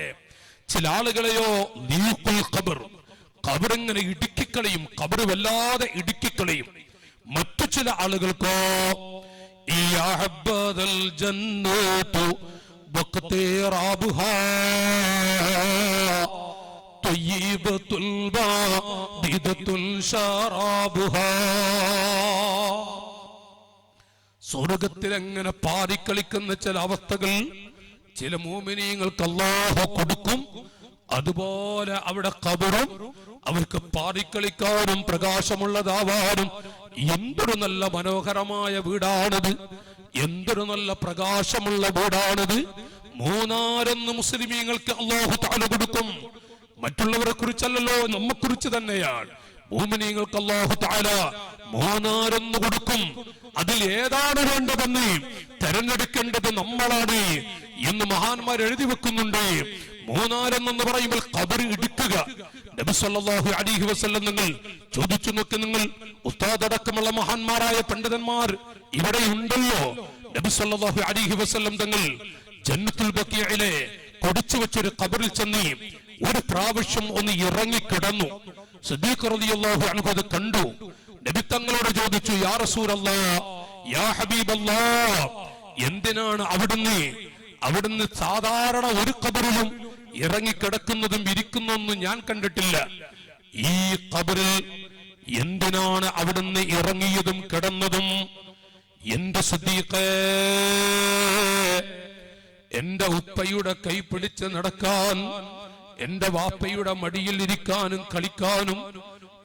ചില ആളുകളെയോ നീഖുൽ ഖബർ, ഖബർ ഇങ്ങനെ ഇടുക്കിക്കളയും, ഖബർ വല്ലാതെ ഇടുക്കിക്കളയും. മറ്റു ചില ആളുകൾക്കോ സ്വർഗത്തിൽ എങ്ങനെ പാറിക്കളിക്കുന്ന ചില അവസ്ഥകൾ ചില മോമിനീങ്ങൾക്ക് അല്ലാഹു കൊടുക്കും. അതുപോലെ അവിടെ ഖബറും അവർക്ക് പാറിക്കളിക്കാനും പ്രകാശമുള്ളതാവാനും എന്തൊരു നല്ല മനോഹരമായ വീടാണിത്, എന്തൊരു നല്ല പ്രകാശമുള്ള വീടാണിത്. മൂന്നാരെന്ന് മുസ്ലിമീങ്ങൾക്ക് അല്ലാഹു തആല കൊടുക്കും. മറ്റുള്ളവരെ കുറിച്ചല്ലല്ലോ, നമ്മെക്കുറിച്ച് തന്നെയാണ്. മുഅ്മിനീങ്ങൾക്ക് അല്ലാഹു തആല മൂന്നാരെന്ന് കൊടുക്കും. അതിൽ ഏതാണ് വേണ്ടതെന്ന് തെരഞ്ഞെടുക്കേണ്ടത് നമ്മളാണ് എന്ന് മഹാന്മാർ എഴുതി വെക്കുന്നുണ്ട്. മൂന്നാരെന്ന് പറയുമ്പോൾ ഖബർ ഇടുക്കുക. നബി സല്ലല്ലാഹു അലൈഹി വസല്ലം നിങ്ങൾ ചോദിച്ചു നോക്കി, നിങ്ങൾ ഉസ്താദ് അടക്കമുള്ള മഹാന്മാരായ പണ്ഡിതന്മാർ ഇവിടെ ഉണ്ടല്ലോ. നബി സല്ലല്ലാഹു അലൈഹി വസല്ലം തങ്ങൾ ജന്നത്തുൽ ബഖീഇലെ കൊടിച്ചു വെച്ചൊരു ഖബറിൽ ചെന്ന് ഒരു പ്രാവശ്യം ഒന്ന് ഇറങ്ങിക്കിടന്നു. സിദ്ദീഖ് റളിയല്ലാഹു അൻഹു അത് കണ്ടു. നബി തങ്ങളോട് ചോദിച്ചു, യാ റസൂലല്ലാഹ്, യാ ഹബീബല്ലാഹ്, എന്തിനാണ് അവിടുന്ന് സാധാരണ ഒരു ഖബറിലും ഇറങ്ങിക്കിടക്കുന്നതും ഇരിക്കുന്നൊന്നും ഞാൻ കണ്ടിട്ടില്ല. ഈ ഖബറിൽ എന്തിനാണ് അവിടുന്ന് ഇറങ്ങിയതും കിടന്നതും? എന്റെ സിദ്ദീഖേ, എന്റെ ഉപ്പയുടെ കൈ പിടിച്ച് നടക്കാൻ, എന്റെ വാപ്പയുടെ മടിയിൽ ഇരിക്കാനും കളിക്കാനും,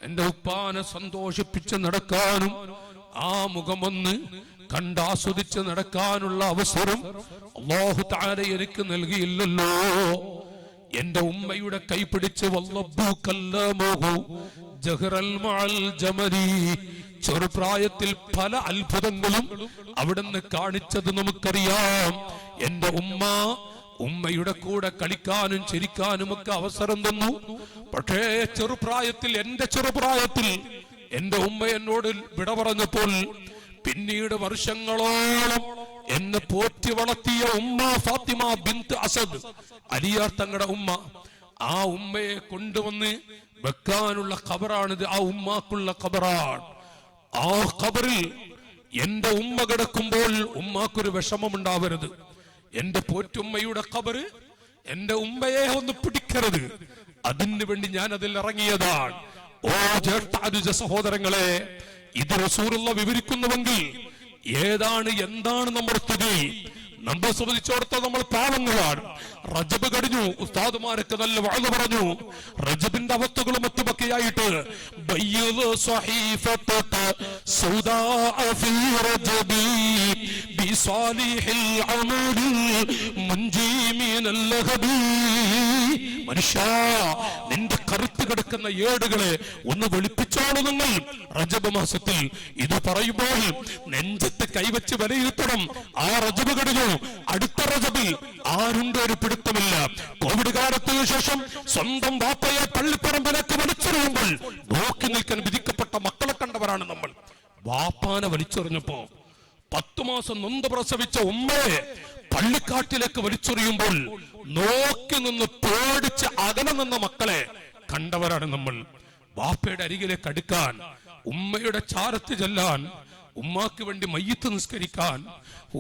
എന്റെ ഉപ്പാനെ സന്തോഷിപ്പിച്ച് നടക്കാനും, ആ മുഖമൊന്ന് കണ്ടാസ്വദിച്ച് നടക്കാനുള്ള അവസരം അല്ലാഹു തആല എനിക്ക് നൽകിയില്ലല്ലോ. എന്റെ ഉമ്മയുടെ കൈ പിടിച്ച് ചെറുപ്രായത്തിൽ പല അത്ഭുതങ്ങളും അവിടുന്ന് കാണിച്ചത് നമുക്കറിയാം. എന്റെ ഉമ്മയുടെ കൂടെ കളിക്കാനും ചിരിക്കാനും ഒക്കെ അവസരം തന്നു. പക്ഷേ എന്റെ ചെറുപ്രായത്തിൽ എന്റെ ഉമ്മ എന്നോട് വിട പറഞ്ഞപ്പോൾ പിന്നീട് വർഷങ്ങളോളം എന്നെ പോറ്റി വളർത്തിയ ഉമ്മ ഫാത്തിമ ബിൻത് അസദ് അലിയാർ തങ്ങളുടെ ഉമ്മ, ആ ഉമ്മയെ കൊണ്ടുവന്ന് വെക്കാനുള്ള ഖബറാണിത്. ആ ഉമ്മാക്കുള്ള ഖബറാണ്. ആ ഖബറിൽ എന്റെ ഉമ്മ കിടക്കുമ്പോൾ ഉമ്മാക്കൊരു വിഷമമുണ്ടാവരുത്. എന്റെ പോറ്റുമ്മയുടെ ഖബറ് എന്റെ ഉമ്മയെ ഒന്ന് പിടിക്കരുത്, അതിനു വേണ്ടി ഞാൻ അതിൽ ഇറങ്ങിയതാണ്. ഓ ജ്യേഷ്ഠാനുജ സഹോദരങ്ങളെ, ഇത് റസൂലുള്ളാഹി വിവരിക്കുന്നുവെങ്കിൽ എന്താണ് നമ്മുടെ സ്ഥിതി? നമ്മെ സംബന്ധിച്ചിടത്തോളം നമ്മൾ പാവങ്ങളാണ്. റജബ് കഴിഞ്ഞു, ഉസ്താദുമാരൊക്കെ നല്ല വഅദ് പറഞ്ഞു. റജബിന്റെ അവസ്ഥകളും മറ്റുമൊക്കെയായിട്ട് മനുഷ്യ, നിന്റെ കറുത്ത് കിടക്കുന്ന ഏടുകളെ ഒന്ന് വെളുപ്പിച്ചോളൂ നിങ്ങൾ റജബ് മാസത്തിൽ. ഇത് പറയുമ്പോൾ നെഞ്ചത്ത് കൈവച്ച് വിലയിരുത്തണം. ആ റജബ് കഴിഞ്ഞു, അടുത്ത റജബിൽ ആരുണ്ട് ഒരു പിടുത്തമില്ല. കോവിഡ് കാലത്തിന് ശേഷം സ്വന്തം വാപ്പയെ പള്ളിപ്പറമ്പിലേക്ക് വലിച്ചെറിയുമ്പോൾ നോക്കി നിൽക്കാൻ വിധിക്കപ്പെട്ട മക്കളെ കണ്ടവരാണ് നമ്മൾ. വാപ്പാനെ വലിച്ചെറിഞ്ഞപ്പോ 10 മാസം നൊന്ത് പ്രസവിച്ച ഉമ്മയെ പള്ളിക്കാട്ടിലേക്ക് വലിച്ചെറിയുമ്പോൾ നോക്കി നിന്ന് പേടിച്ച് അകലെ നിന്ന മക്കളെ കണ്ടവരാണ് നമ്മൾ. വാപ്പയുടെ അരികിലേക്ക് അടുക്കാൻ, ഉമ്മയുടെ ചാരത്ത് ചെല്ലാൻ, ഉമ്മാക്ക് വേണ്ടി മയ്യിത്ത് നിസ്കരിക്കാൻ,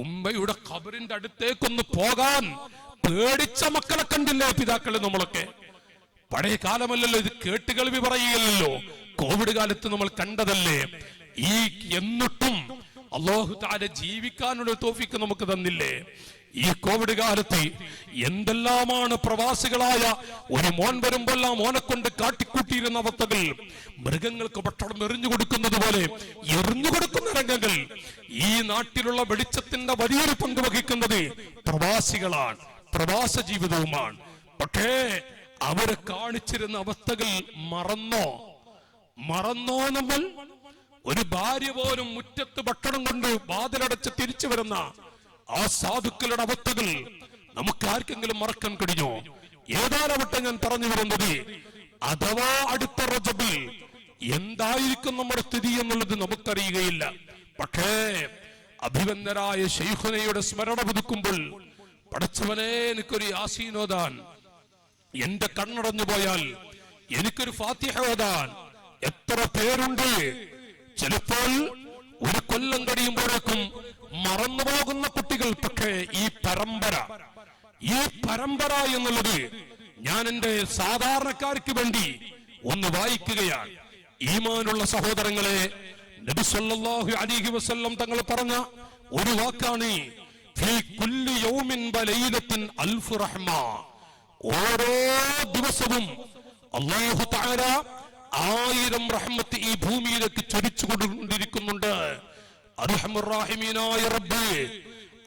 ഉമ്മയുടെ ഖബറിന്റെ അടുത്തേക്കൊന്ന് പോകാൻ പേടിച്ച മക്കളെ കണ്ടില്ലേ പിതാക്കളെ നമ്മളൊക്കെ? പഴയ കാലമല്ലല്ലോ ഇത്, കേട്ടുകേൾവി പറയുകയല്ലോ. കോവിഡ് കാലത്ത് നമ്മൾ കണ്ടതല്ലേ. എന്നിട്ടും അല്ലാഹു തആല ജീവിക്കാനുള്ള തൗഫീഖ് നമുക്ക് തന്നില്ലേ? ഈ കോവിഡ് കാലത്ത് എന്തെല്ലാമാണ് പ്രവാസികളായ ഒരു മോൻ വരുമ്പോൾ ആ മോനെ കൊണ്ട് കാട്ടിക്കൂട്ടിയിരുന്ന അവസ്ഥകൾ, മൃഗങ്ങൾക്ക് ഭക്ഷണം എറിഞ്ഞു കൊടുക്കുന്നത് പോലെ എറിഞ്ഞു കൊടുക്കുന്ന രംഗങ്ങൾ. ഈ നാട്ടിലുള്ള വെളിച്ചത്തിന്റെ വലിയൊരു പങ്ക് വഹിക്കുന്നത് പ്രവാസികളാണ്, പ്രവാസ ജീവിതവുമാണ്. പക്ഷേ അവരെ കാണിച്ചിരുന്ന അവസ്ഥകൾ മറന്നോ നമ്മൾ? ഒരു ഭാര്യ പോലും മുറ്റത്ത് ഭക്ഷണം കൊണ്ട് വാതിലടച്ച് തിരിച്ചു വരുന്ന ആ സാധുക്കളുടെ അവസ്ഥകൾ നമുക്ക് ആർക്കെങ്കിലും മറക്കാൻ കഴിഞ്ഞോ? ഏതാവട്ടെ ഞാൻ പറഞ്ഞു വരുന്നത്, അഥവാ അടുത്ത റജബിൽ എന്തായിരിക്കും നമ്മുടെ സ്ഥിതി എന്നുള്ളത് നമുക്കറിയുകയില്ല. പക്ഷേ അഭിവന്ദനായ ശൈഖുനയുടെ സ്മരണ പുതുക്കുമ്പോൾ, പടച്ചവനെ എനിക്കൊരു യാസീൻ ഓതാൻ, എന്റെ കണ്ണടഞ്ഞു പോയാൽ എനിക്കൊരു ഫാത്തിഹ ഓതാൻ എത്ര പേരുണ്ട്. ചിലപ്പോൾ ഒരു കൊല്ലം കഴിയുമ്പോഴേക്കും മറന്നുപോകുന്ന കുട്ടികൾ. പക്ഷേ ഈ പരമ്പര എന്നുള്ളത് ഞാൻ എന്റെ സാധാരണക്കാർക്ക് വേണ്ടി ഒന്ന് വായിക്കുകയാണ്. ഈമാനുള്ള സഹോദരങ്ങളെ, നബി സല്ലല്ലാഹു അലൈഹി വസല്ലം തങ്ങൾ പറഞ്ഞ ഒരു വാക്കാണ്, ഫീ കുല്ലി യൗമിൻ വലൈലത്തിൻ അൽഫ് റഹ്മ. ഓരോ ദിവസവും അല്ലാഹു തആല 1000 റഹ്മത്ത് ഈ ഭൂമിയിലേക്ക് ചൊരിച്ചുകൊണ്ടിരിക്കുന്നുണ്ട്. അർഹമുർ റഹീമീനായ റബ്ബ്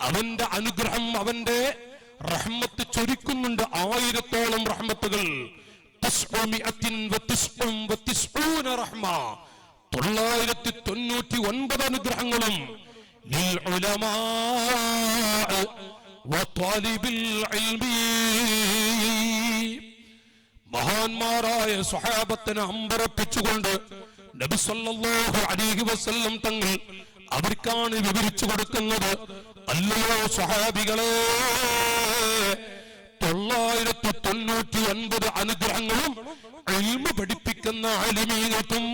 അവന്റെ അനുഗ്രഹം, അവന്റെ റഹ്മത്ത് ചൊരിക്കുന്നുണ്ട്. 1000ഓളം റഹ്മത്തുകൾ. 999 റഹ്മ, 999 അനുഗ്രഹങ്ങളും ലിൽ ഉലമാ വത്വാലിബിൽ ഇൽമി. മഹാന്മാരായ സ്വഹാബത്തിനെ അമ്പരപ്പിച്ചുകൊണ്ട് നബി സല്ലല്ലാഹു അലൈഹി വസല്ലം തങ്ങൾ അവർക്കാണ് വിവരിച്ചു കൊടുക്കുന്നത്. അല്ലയോ സ്വഹാബികളെ, 999 അനുഗ്രഹങ്ങളും ഇൽമു പഠിപ്പിക്കുന്ന ആലിമീങ്ങൾക്കും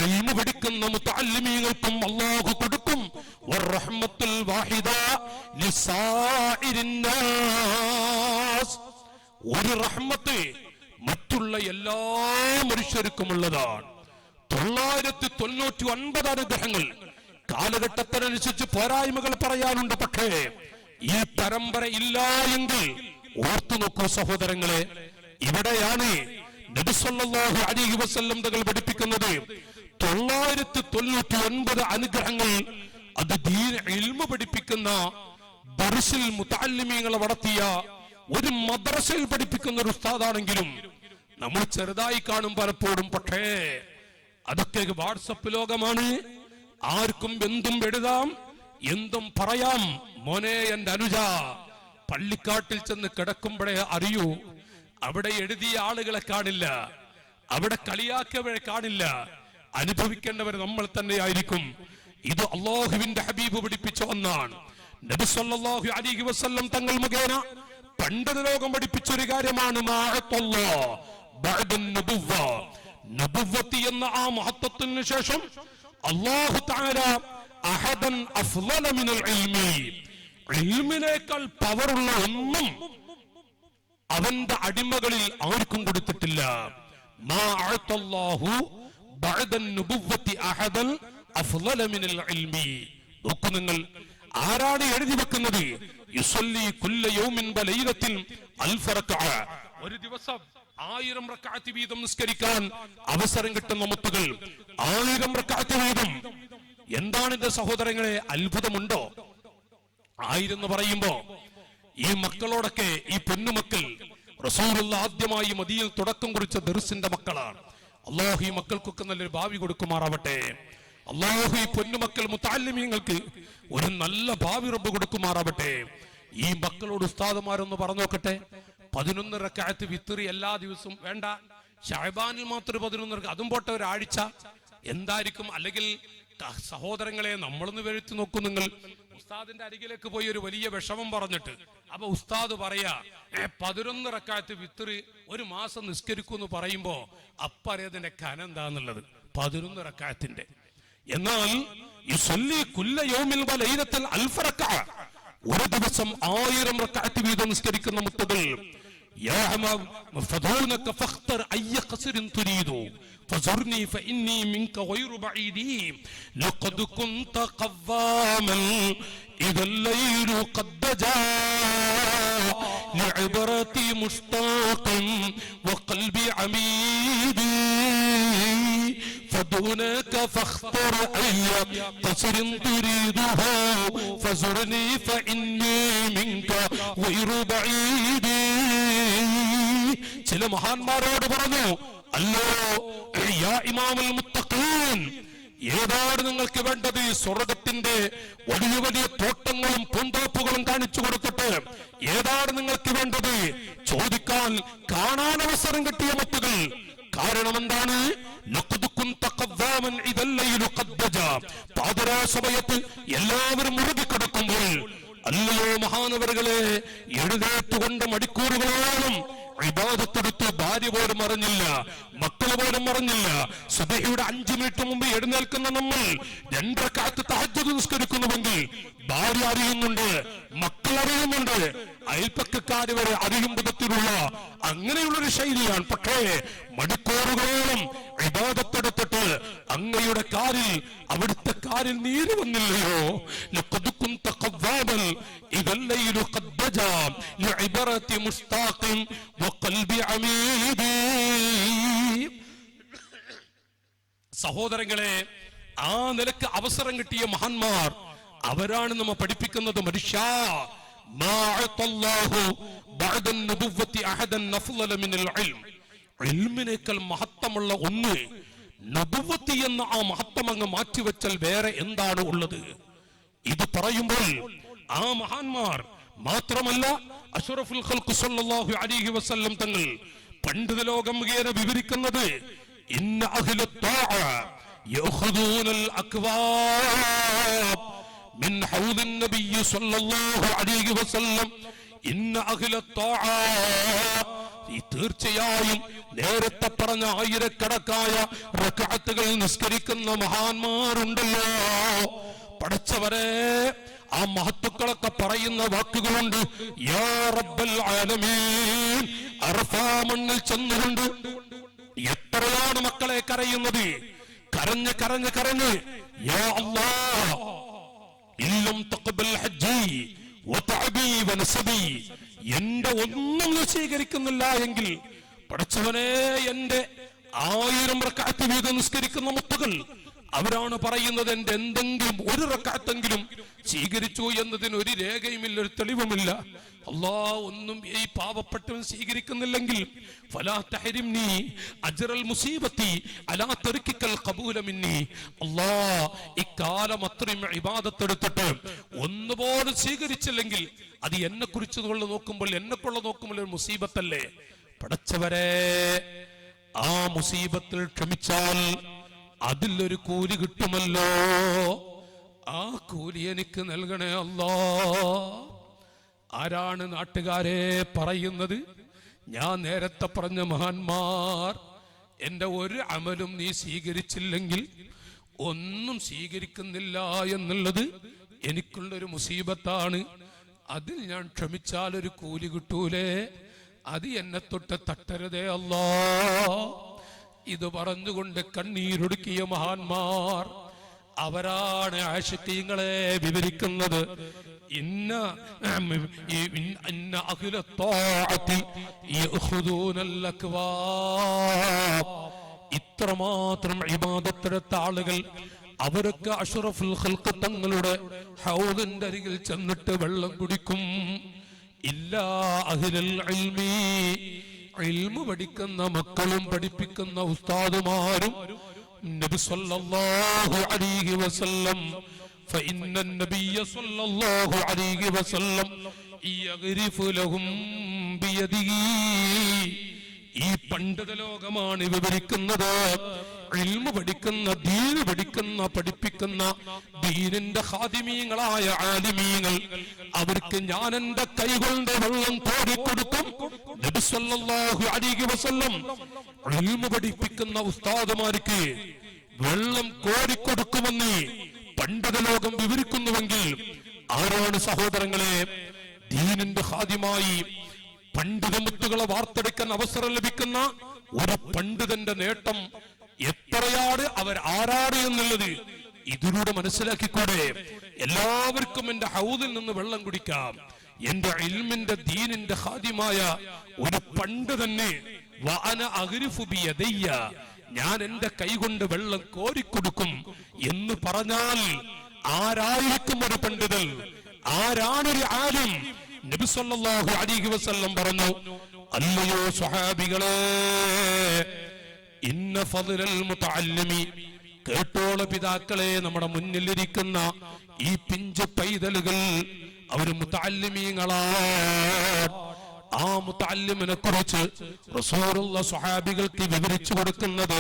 ഇൽമു പഠിക്കുന്ന മുതഅല്ലിമീങ്ങൾക്കും അല്ലാഹു കൊടുക്കും. വറഹ്മത്തുൽ വാഹിദ ലിസാഇരിൻ നാസ്. ഒരു റഹ്മത്ത് മറ്റുള്ള എല്ലാ മനുഷ്യർക്കുമുള്ളതാണ്. 999 അനുഗ്രഹങ്ങൾ. കാലഘട്ടത്തിനനുസരിച്ച് പോരായ്മകൾ പറയാനുണ്ട്. പക്ഷേ ഈ പരമ്പര ഇല്ല എങ്കിൽ ഓർത്തു നോക്കൂ സഹോദരങ്ങളെ, ഇവിടെയാണ് നബി സല്ലല്ലാഹു അലൈഹി വസല്ലം തങ്ങൾ പഠിപ്പിക്കുന്നത് 999 അനുഗ്രഹങ്ങൾ. അത് ദീൻ ഇൽമു പഠിപ്പിക്കുന്ന ദർസിൽ മുതഅല്ലിമീങ്ങളെ വളർത്തിയ ഒരു മദ്രസയിൽ പഠിപ്പിക്കുന്ന ഒരു ഉസ്താദാണെങ്കിലും നമ്മൾ ചെറുതായി കാണും പലപ്പോഴും. പക്ഷേ അതൊക്കെ വാട്സപ്പ് ലോകമാണ്. ആർക്കും എന്തും എഴുതാം, എന്തും പറയാം. മോനെ, എന്റെ അനുജ, പള്ളിക്കാട്ടിൽ ചെന്ന് കിടക്കുമ്പോഴേ അറിയൂ, അവിടെ എഴുതിയ ആളുകളെ കാണില്ല, അവിടെ കളിയാക്കിയവരെ കാണില്ല. അനുഭവിക്കേണ്ടവർ നമ്മൾ തന്നെയായിരിക്കും. ഇത് അല്ലാഹുവിന്റെ ഹബീബ് പഠിപ്പിച്ച ഒന്നാണ്. നബി സല്ലല്ലാഹു അലൈഹി വസല്ലം തങ്ങൾ മുഖേന പണ്ഡിത ലോകം പഠിപ്പിച്ചൊരു കാര്യമാണ് നബുവ്വത്തി എന്ന ആ മഹത്വത്തിന് ശേഷം അല്ലാഹു തആല അഹദൻ അഫ്ളല മിനൽ ഇൽമി, ഇൽമിനേക്കാൾ പവറുള്ള ഒന്നും അവന്റെ അടിമകളിൽ ആർക്കും കൊടുത്തിട്ടില്ല. മാ അഅതല്ലാഹു ബഅദൻ നബുവ്വത്തി അഹദൻ അഫ്ളല മിനൽ ഇൽമി. നോക്കൂ നിങ്ങൾ, ആരാണ് എഴുതി വെക്കുന്നത്? യുസല്ലി കുല്ല യൗമിൻ വലൈലത്തിൻ അൽഫ റക്അ. ഒരു ദിവസം 1000 റക്അത്ത് വീതം നിസ്കരിക്കാൻ അവസരം കിട്ടുന്ന മുത്തുകൾ 1000 റക്അത്ത് വീതം. എന്താണ് ഇത് സഹോദരങ്ങളെ? അത്ഭുതമുണ്ടോ? 1000 എന്ന് പറയുമ്പോ ഈ മക്കളോടൊക്കെ, ഈ പൊന്നുമക്കൾ റസൂലുള്ളാഹി ആദ്യമായി മദീനയിൽ തുടക്കം കുറിച്ച ദർസിന്റെ മക്കളാണ്. അല്ലാഹു ഈ മക്കൾക്കൊക്കെ നല്ലൊരു ഭാവി കൊടുക്കുമാറാവട്ടെ. അല്ലാഹു ഈ പൊന്നുമക്കൾ മുതഅല്ലിമീങ്ങൾക്ക് ഒരു നല്ല ഭാവി റബ്ബ് കൊടുക്കുമാറാവട്ടെ. ഈ മക്കളോട് ഉസ്താദുമാരൊന്ന് പറഞ്ഞു നോക്കട്ടെ, 11 റക്അത്ത് വിത്ർ എല്ലാ ദിവസവും വേണ്ട, ശഅബാനിൽ മാത്രം 11 റക്അത്ത്, അതും പോട്ടെ ഒരാഴ്ച എന്തായിരിക്കും? അല്ലെങ്കിൽ സഹോദരങ്ങളെ, നമ്മളൊന്ന് വെളുത്തു നോക്കൂ. നിങ്ങൾ ഉസ്താദിന്റെ അരികിലേക്ക് പോയി ഒരു വലിയ വിഷമം പറഞ്ഞിട്ട്, അപ്പൊ ഉസ്താദ് പറയാ 11 റക്അത്ത് വിത്ർ ഒരു മാസം നിസ്കരിക്കൂ എന്ന് പറയുമ്പോ അപ്പറിയതിന്റെ കനം എന്താന്നുള്ളത് 11 റക്അത്തിന്റെ. എന്നാൽ യുസല്ലി കുല്ല യൗമിൻ വലൈലത്തിൽ അൽഫ റക്അ, ഒരു ദിവസം 1000 റക്അത്ത് വീതം നിസ്കരിക്കുന്ന മുത്തകൾ. യാ ഫദൂനക ഫഖ്തർ അയ്യ ഖസ്റിൻ തുരീദു ഫസർനി ഫഇന്നി മിൻക ഗൈറു ബഈദി ലഖദ് കുൻത ഖവാമൻ ഇദൽ ലൈലു ഖദ് ജാ ലഇബ്റതി മുസ്താഖൻ വഖൽബി അമീദി فدونك فاختر أي قصر تريده فزرني فإني منك غير بعيد. ചില മഹാന്മാരോട് പറഞ്ഞു, അല്ലോ യാ ഇമാമുൽ മുത്തഖീൻ, ഏതാണ് നിങ്ങൾക്ക് വേണ്ടത്? സ്വർഗത്തിന്റെ വലിയ വലിയ തോട്ടങ്ങളും പൂന്തോപ്പുകളും കാണിച്ചു കൊടുത്തിട്ട് ഏതാണ് നിങ്ങൾക്ക് വേണ്ടത് ചോദിക്കാൻ കാണാൻ അവസരം കിട്ടിയ മുത്തുകൾ. കാരണം എന്താണ്? പാതിരാ സമയത്ത് എല്ലാവരും മുറുകി കിടക്കുമ്പോൾ അല്ലയോ മഹാനവറുകളെ, എഴുന്നേറ്റുകൊണ്ട് മണിക്കൂറുകളോളം ഇബാദത്തെടുത്ത് ഭാര്യ പോലും അറിഞ്ഞില്ല, മക്കൾ പോലും അറിഞ്ഞില്ല. സുബഹിയുടെ 5 മിനിറ്റ് മുമ്പ് എഴുന്നേൽക്കുന്ന നമ്മൾ 2 റക്അത്ത് തഹജ്ജുദ് നിസ്കരിക്കുന്നുവെങ്കിൽ ഭാര്യ അറിയുന്നുണ്ട്, മക്കൾ അറിയുന്നുണ്ട്, അയൽപ്പക്കക്കാര് വരെ അറിയും വിധത്തിലുള്ള അങ്ങനെയുള്ളൊരു ശൈലിയാണ്. പക്ഷേ മണിക്കൂറുകളോളം ഇബാദത്തെടുത്തിട്ട് അങ്ങയുടെ കാലിൽ, അവിടുത്തെ കാലിൽ നീര് വന്നില്ലയോ? സഹോദരങ്ങളെ, ആ നിലക്ക് അവസരം കിട്ടിയ മഹാന്മാർ അവരാണ് നമ്മെ പഠിപ്പിക്കുന്നത്. മനുഷ്യ, ഇൽമിനേക്കാൾ മഹത്വമുള്ള ഒന്ന് നബുവത്തി എന്ന ആ മഹത്വം അങ്ങ് മാറ്റിവെച്ചാൽ വേറെ എന്താണ് ഉള്ളത്? ഇത് പറയുമ്പോൾ ആ മഹാന്മാർ മാത്രമല്ല, അഷ്റഫുൽ ഖൽഖ് സല്ലല്ലാഹു അലൈഹി വസല്ലം തങ്ങൾ പണ്ഡിത ലോകം മുഖേന വിവരിക്കുന്നത്, ഇന്ന അഹ്ലു ത്വാഅ യഖുദൂനൽ അക്വാബ് മിൻ ഹൗദിൻ നബിയ്യി സല്ലല്ലാഹു അലൈഹി വസല്ലം. ഇന്ന അഹ്ലു ത്വാഅ, തീർച്ചയായും നേരത്തെ പറഞ്ഞ ആയിരക്കണക്കായ റക്അത്തുകൾ നിസ്കരിക്കുന്ന മഹാന്മാരുണ്ടല്ലോ, പടച്ചവരെ, ആ മഹത്തുക്കളൊക്കെ പറയുന്ന വാക്കുകളുണ്ട്. യാ റബ്ബൽ ആലമീൻ, അറഫാ മണ്ണിൽ ചെന്നുകൊണ്ട് എത്രയാണ് മക്കളെ കരയുന്നത്, കരഞ്ഞ് കരഞ്ഞ് കരഞ്ഞ്, യാ അല്ലാഹ് ഇല്ലം തഖബൽ ഹജ്ജി വതഅബി വനസബി, എന്റെ ഒന്നും സ്വീകരിക്കുന്നില്ല എങ്കിൽ പടച്ചവനെ, എന്റെ 1000 റക്അത്ത് വീതം നിസ്കരിക്കുന്ന മുത്തുകൾ അവരാണ് പറയുന്നത്, എന്റെ എന്തെങ്കിലും ഒരു റക്അത്തെങ്കിലും സ്വീകരിച്ചു എന്നതിന് ഒരു രേഖയുമില്ല, ഒരു തെളിവുമില്ല. അല്ലാഹ് ഒന്നും ഈ പാവപ്പെട്ടവൻ സ്വീകരിക്കുന്നില്ലെങ്കിൽ ഫലാ തഹരിംനി അജ്റൽ മുസീബത്തി അലാ തർക്കിക്കൽ ഖബൂല മിന്നി. അല്ലാഹ് ഇക്കാലം അത്രയും ഇബാദത്ത് എടുത്തിട്ട് ഒന്നുപോലും സ്വീകരിച്ചില്ലെങ്കിൽ അത് എന്നെ കുറിച്ച് നോക്കുമ്പോൾ ഒരു മുസീബത്തല്ലേ? പടച്ചവരെ, ആ മുസീബത്തിൽ ക്ഷമിച്ചാൽ അതിലൊരു കൂലി കിട്ടുമല്ലോ, ആ കൂലി എനിക്ക് നൽകണേ അല്ലാ. ആരാണ് നാട്ടുകാരെ പറയുന്നത്? ഞാൻ നേരത്തെ പറഞ്ഞ മഹാന്മാർ. എന്റെ ഒരു അമലും നീ സ്വീകരിച്ചില്ലെങ്കിൽ, ഒന്നും സ്വീകരിക്കുന്നില്ല എന്നുള്ളത് എനിക്കുള്ളൊരു മുസീബത്താണ്. അതിൽ ഞാൻ ക്ഷമിച്ചാൽ ഒരു കൂലി കിട്ടൂലേ, അത് എന്നെ തൊട്ട് തട്ടരുതേ അല്ലാ. ഇത് പറഞ്ഞുകൊണ്ട് കണ്ണീരൊടുക്കിയ മഹാന്മാർ അവരാണ് ആശിഖീങ്ങളെ വിവരിക്കുന്നത്. ഇന്ന അഹ്ല ത്വാഅത്തി യഖുദൂനൽ അക്വാബ്, ഇത്രമാത്രം ഇബാദത്തെടുത്ത ആളുകൾ അവരൊക്കെ അഷ്റഫുൽ ഖൽഖ് തങ്ങളുടെ ഹൗദിന്റെ അരികിൽ ചെന്നിട്ട് വെള്ളം കുടിക്കും. ഇല്ലാ അഹ്ലൽ ഇൽമി, ഇൽമു പഠിക്കുന്ന മക്കളും പഠിപ്പിക്കുന്ന ഉസ്താദുമാരും നബി സല്ലല്ലാഹു അലൈഹി വസല്ലം فإن النبي صلى الله عليه وسلم يغرف لهم بيده. ഈ പണ്ഡിത ലോകമാണ് വിവരിക്കുന്നത്. ഇൽമു പഠിക്കുന്ന, ദീന് പഠിക്കുന്ന, പഠിപ്പിക്കുന്ന ദീനിന്റെ ഖാദിമീങ്ങളായ ആലിമീങ്ങൾ, അവർക്ക് ഞാൻ എന്റെ കൈകൊണ്ട് വെള്ളം കോരിക്കൊടുക്കും. നബി സല്ലല്ലാഹു അലൈഹി വസല്ലം ഇൽമു പഠിപ്പിക്കുന്ന ഉസ്താദുമാർക്ക് വെള്ളം കോരിക്കൊടുക്കുമെന്ന് പണ്ഡിത ലോകം വിവരിക്കുന്നുവെങ്കിൽ ആരാണ് സഹോദരങ്ങളെ ദീനിന്റെ ഖാദിമായി പണ്ഡിതമുത്തുകളെ വാർത്തെടുക്കാൻ അവസരം ലഭിക്കുന്ന ഒരു പണ്ഡിതന്റെ നേട്ടം എത്രയാണ്, അവർ ആരാണ് എന്നുള്ളത് ഇതിലൂടെ മനസ്സിലാക്കിക്കൂടെ? എല്ലാവർക്കും എന്റെ ഹൗദിൽ നിന്ന് വെള്ളം കുടിക്കാം. എന്റെ ഇൽമിന്റെ ദീനിന്റെ ഖാദിമായ ഒരു പണ്ഡിതന് വഅന അഗ്രിഫു ബിയദയ്യ, ഞാൻ എന്റെ കൈകൊണ്ട് വെള്ളം കോരിക്കൊടുക്കും എന്ന് പറഞ്ഞാൽ ആരായിരിക്കും ഒരു പണ്ഡിതൻ? ആരാണൊരു ആലിം? നബി സല്ലല്ലാഹു അലൈഹി വസല്ലം പറഞ്ഞു, അല്ലയോ സ്വഹാബികളെ, ഇന്ന ഫദ്ലൽ മുതഅല്ലിമി, കേട്ടോള പിതാക്കളെ, നമ്മുടെ മുന്നിലിരിക്കുന്ന ഈ പിഞ്ചു പൈതലുകൾ അവര് മുതഅല്ലിമീങ്ങളാണ്. ആ മുതഅല്ലിമിനെ കുറിച്ച് റസൂലുള്ളാഹി സ്വഹാബികൾക്ക് വിവരിച്ചു കൊടുക്കുന്നത്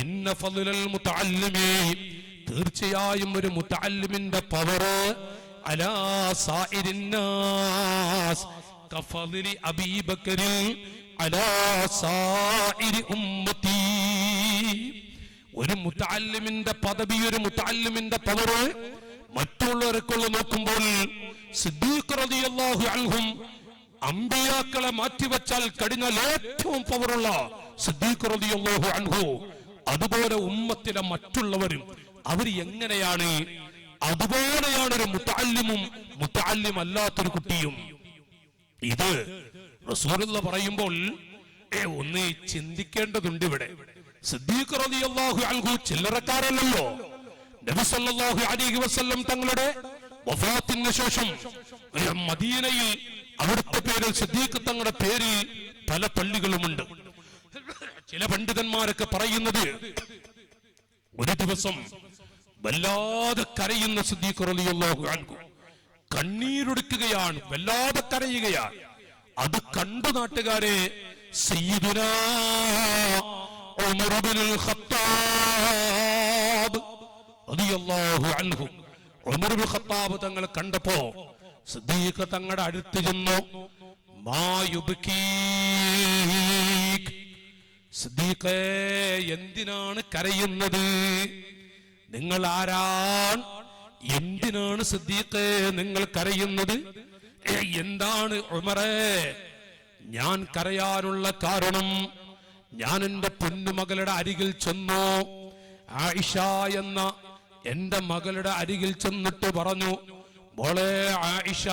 ഇന്ന ഫദ്ലൽ മുതഅല്ലിമി, തീർച്ചയായും ഒരു മുതഅല്ലിമിന്റെ പവർ അലാ സായിരിന്നാസ് കഫദ്ലി അബീ ബക്കർ അലാ സായിരി ഉമ്മത്തി. ഒരു മുതഅല്ലിമിന്റെ പദവി, ഒരു മുതഅല്ലിമിന്റെ പവർ മറ്റുള്ളവർക്കുള്ള നോക്കുമ്പോൾ സിദ്ദീഖ് റളിയല്ലാഹു അൻഹും അമ്പിയാക്കളെ മാറ്റിവെച്ചാൽ കഴിഞ്ഞാൽ ഏറ്റവും പവറുള്ള സിദ്ദീഖ് റളിയല്ലാഹു അൻഹു, അതുപോലെ ഉമ്മത്തിലെ മറ്റുള്ളവരും അവർ എങ്ങനെയാണ്, അതുപോലെയാണ് ഒരു മുതഅല്ലിമും മുതഅല്ലിം അല്ലാത്തൊരു കുട്ടിയും. ഇത് റസൂലുള്ളാഹി പറയുമ്പോൾ ഒന്ന് ചിന്തിക്കേണ്ടതുണ്ട്. ഇവിടെ സിദ്ദീഖ് റളിയല്ലാഹു അൻഹു ചില്ലറക്കാരല്ലല്ലോ. നബി സല്ലല്ലാഹു അലൈഹി വസല്ലം തങ്ങളുടെ വഫാത്തിന് ശേഷം മദീനയിൽ അവിടുത്തെ പേരിൽ സിദ്ദീഖ് തങ്ങളുടെ പേരിൽ പല പള്ളികളുമുണ്ട്. ചില പണ്ഡിതന്മാരൊക്കെ പറയുന്നത് ഒരു ദിവസം വല്ലാതെ കരയുന്ന സിദ്ദീഖ് റളിയല്ലാഹു അൻഹു കണ്ണീരൊടുക്കുകയാണ്, വല്ലാതെ കരയുകയാണ്. അത് കണ്ടു നാട്ടുകാരെ സയ്യിദുനാ ഉമർ ഇബ്നുൽ ഖത്താബ് റളിയല്ലാഹു അൻഹു, ഉമർ ഇബ്നുൽ ഖത്താബ് തങ്ങൾ കണ്ടപ്പോ സിദ്ദീഖ് തങ്ങളുടെ അടുത്ത് ചെന്നു. മാ യുബ്കീക്, സിദ്ദീഖേ എന്തിനാണ് കരയുന്നത്? നിങ്ങൾ ആരാണ്? എന്തിനാണ് സിദ്ദീഖേ നിങ്ങൾ കരയുന്നത്? എന്താണ് ഉമറേ? ഞാൻ കരയാനുള്ള കാരണം, ഞാൻ എന്റെ പൊന്നുമകളുടെ അരികിൽ ചെന്നു. ആയിഷ എന്ന എന്റെ മകളുടെ അരികിൽ ചെന്നിട്ട് പറഞ്ഞു, മോളെ ആയിഷ,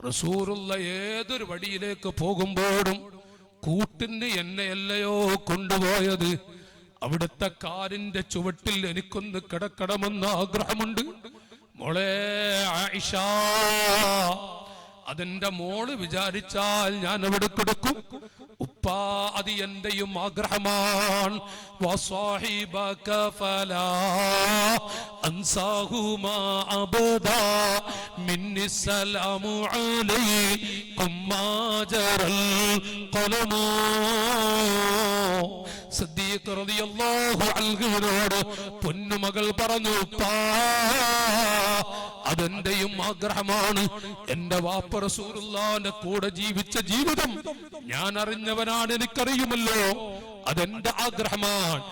റസൂലുള്ളാഹി ഏതൊരു വഴിയിലേക്ക് പോകുമ്പോഴും കൂട്ടിന് എന്നെയല്ലയോ കൊണ്ടുപോയത്? അവിടുത്തെ കാലിന്റെ ചുവട്ടിൽ എനിക്കൊന്ന് കിടക്കണമെന്ന് ആഗ്രഹമുണ്ട്. മോളെ ആയിഷ, അതെന്റെ മോള് വിചാരിച്ചാൽ ഞാൻ അവിടെ കിടക്കും. ഉപ്പാ, അത് എന്റെയും ആഗ്രഹമാണ്. വസ്വാഹിബക ഫലാ അൻസാഹുമാ അബദാ മിന്നി സലാമു അലൈക്കും മാ ജറൽ ഖലമു. സിദ്ദീഖ് റളിയല്ലാഹു അൻഹുവിനോട് പൊന്നുമകൾ പറഞ്ഞു, ഉപ്പാ, അതെന്റെയും ആഗ്രഹമാണ്. എന്റെ വാപ്പ റസൂലുള്ളാഹിന്റെ കൂടെ ജീവിച്ച ജീവിതം ഞാൻ അറിഞ്ഞവനാണ്, എനിക്കറിയുമല്ലോ. അതെന്റെ ആഗ്രഹമാണ്.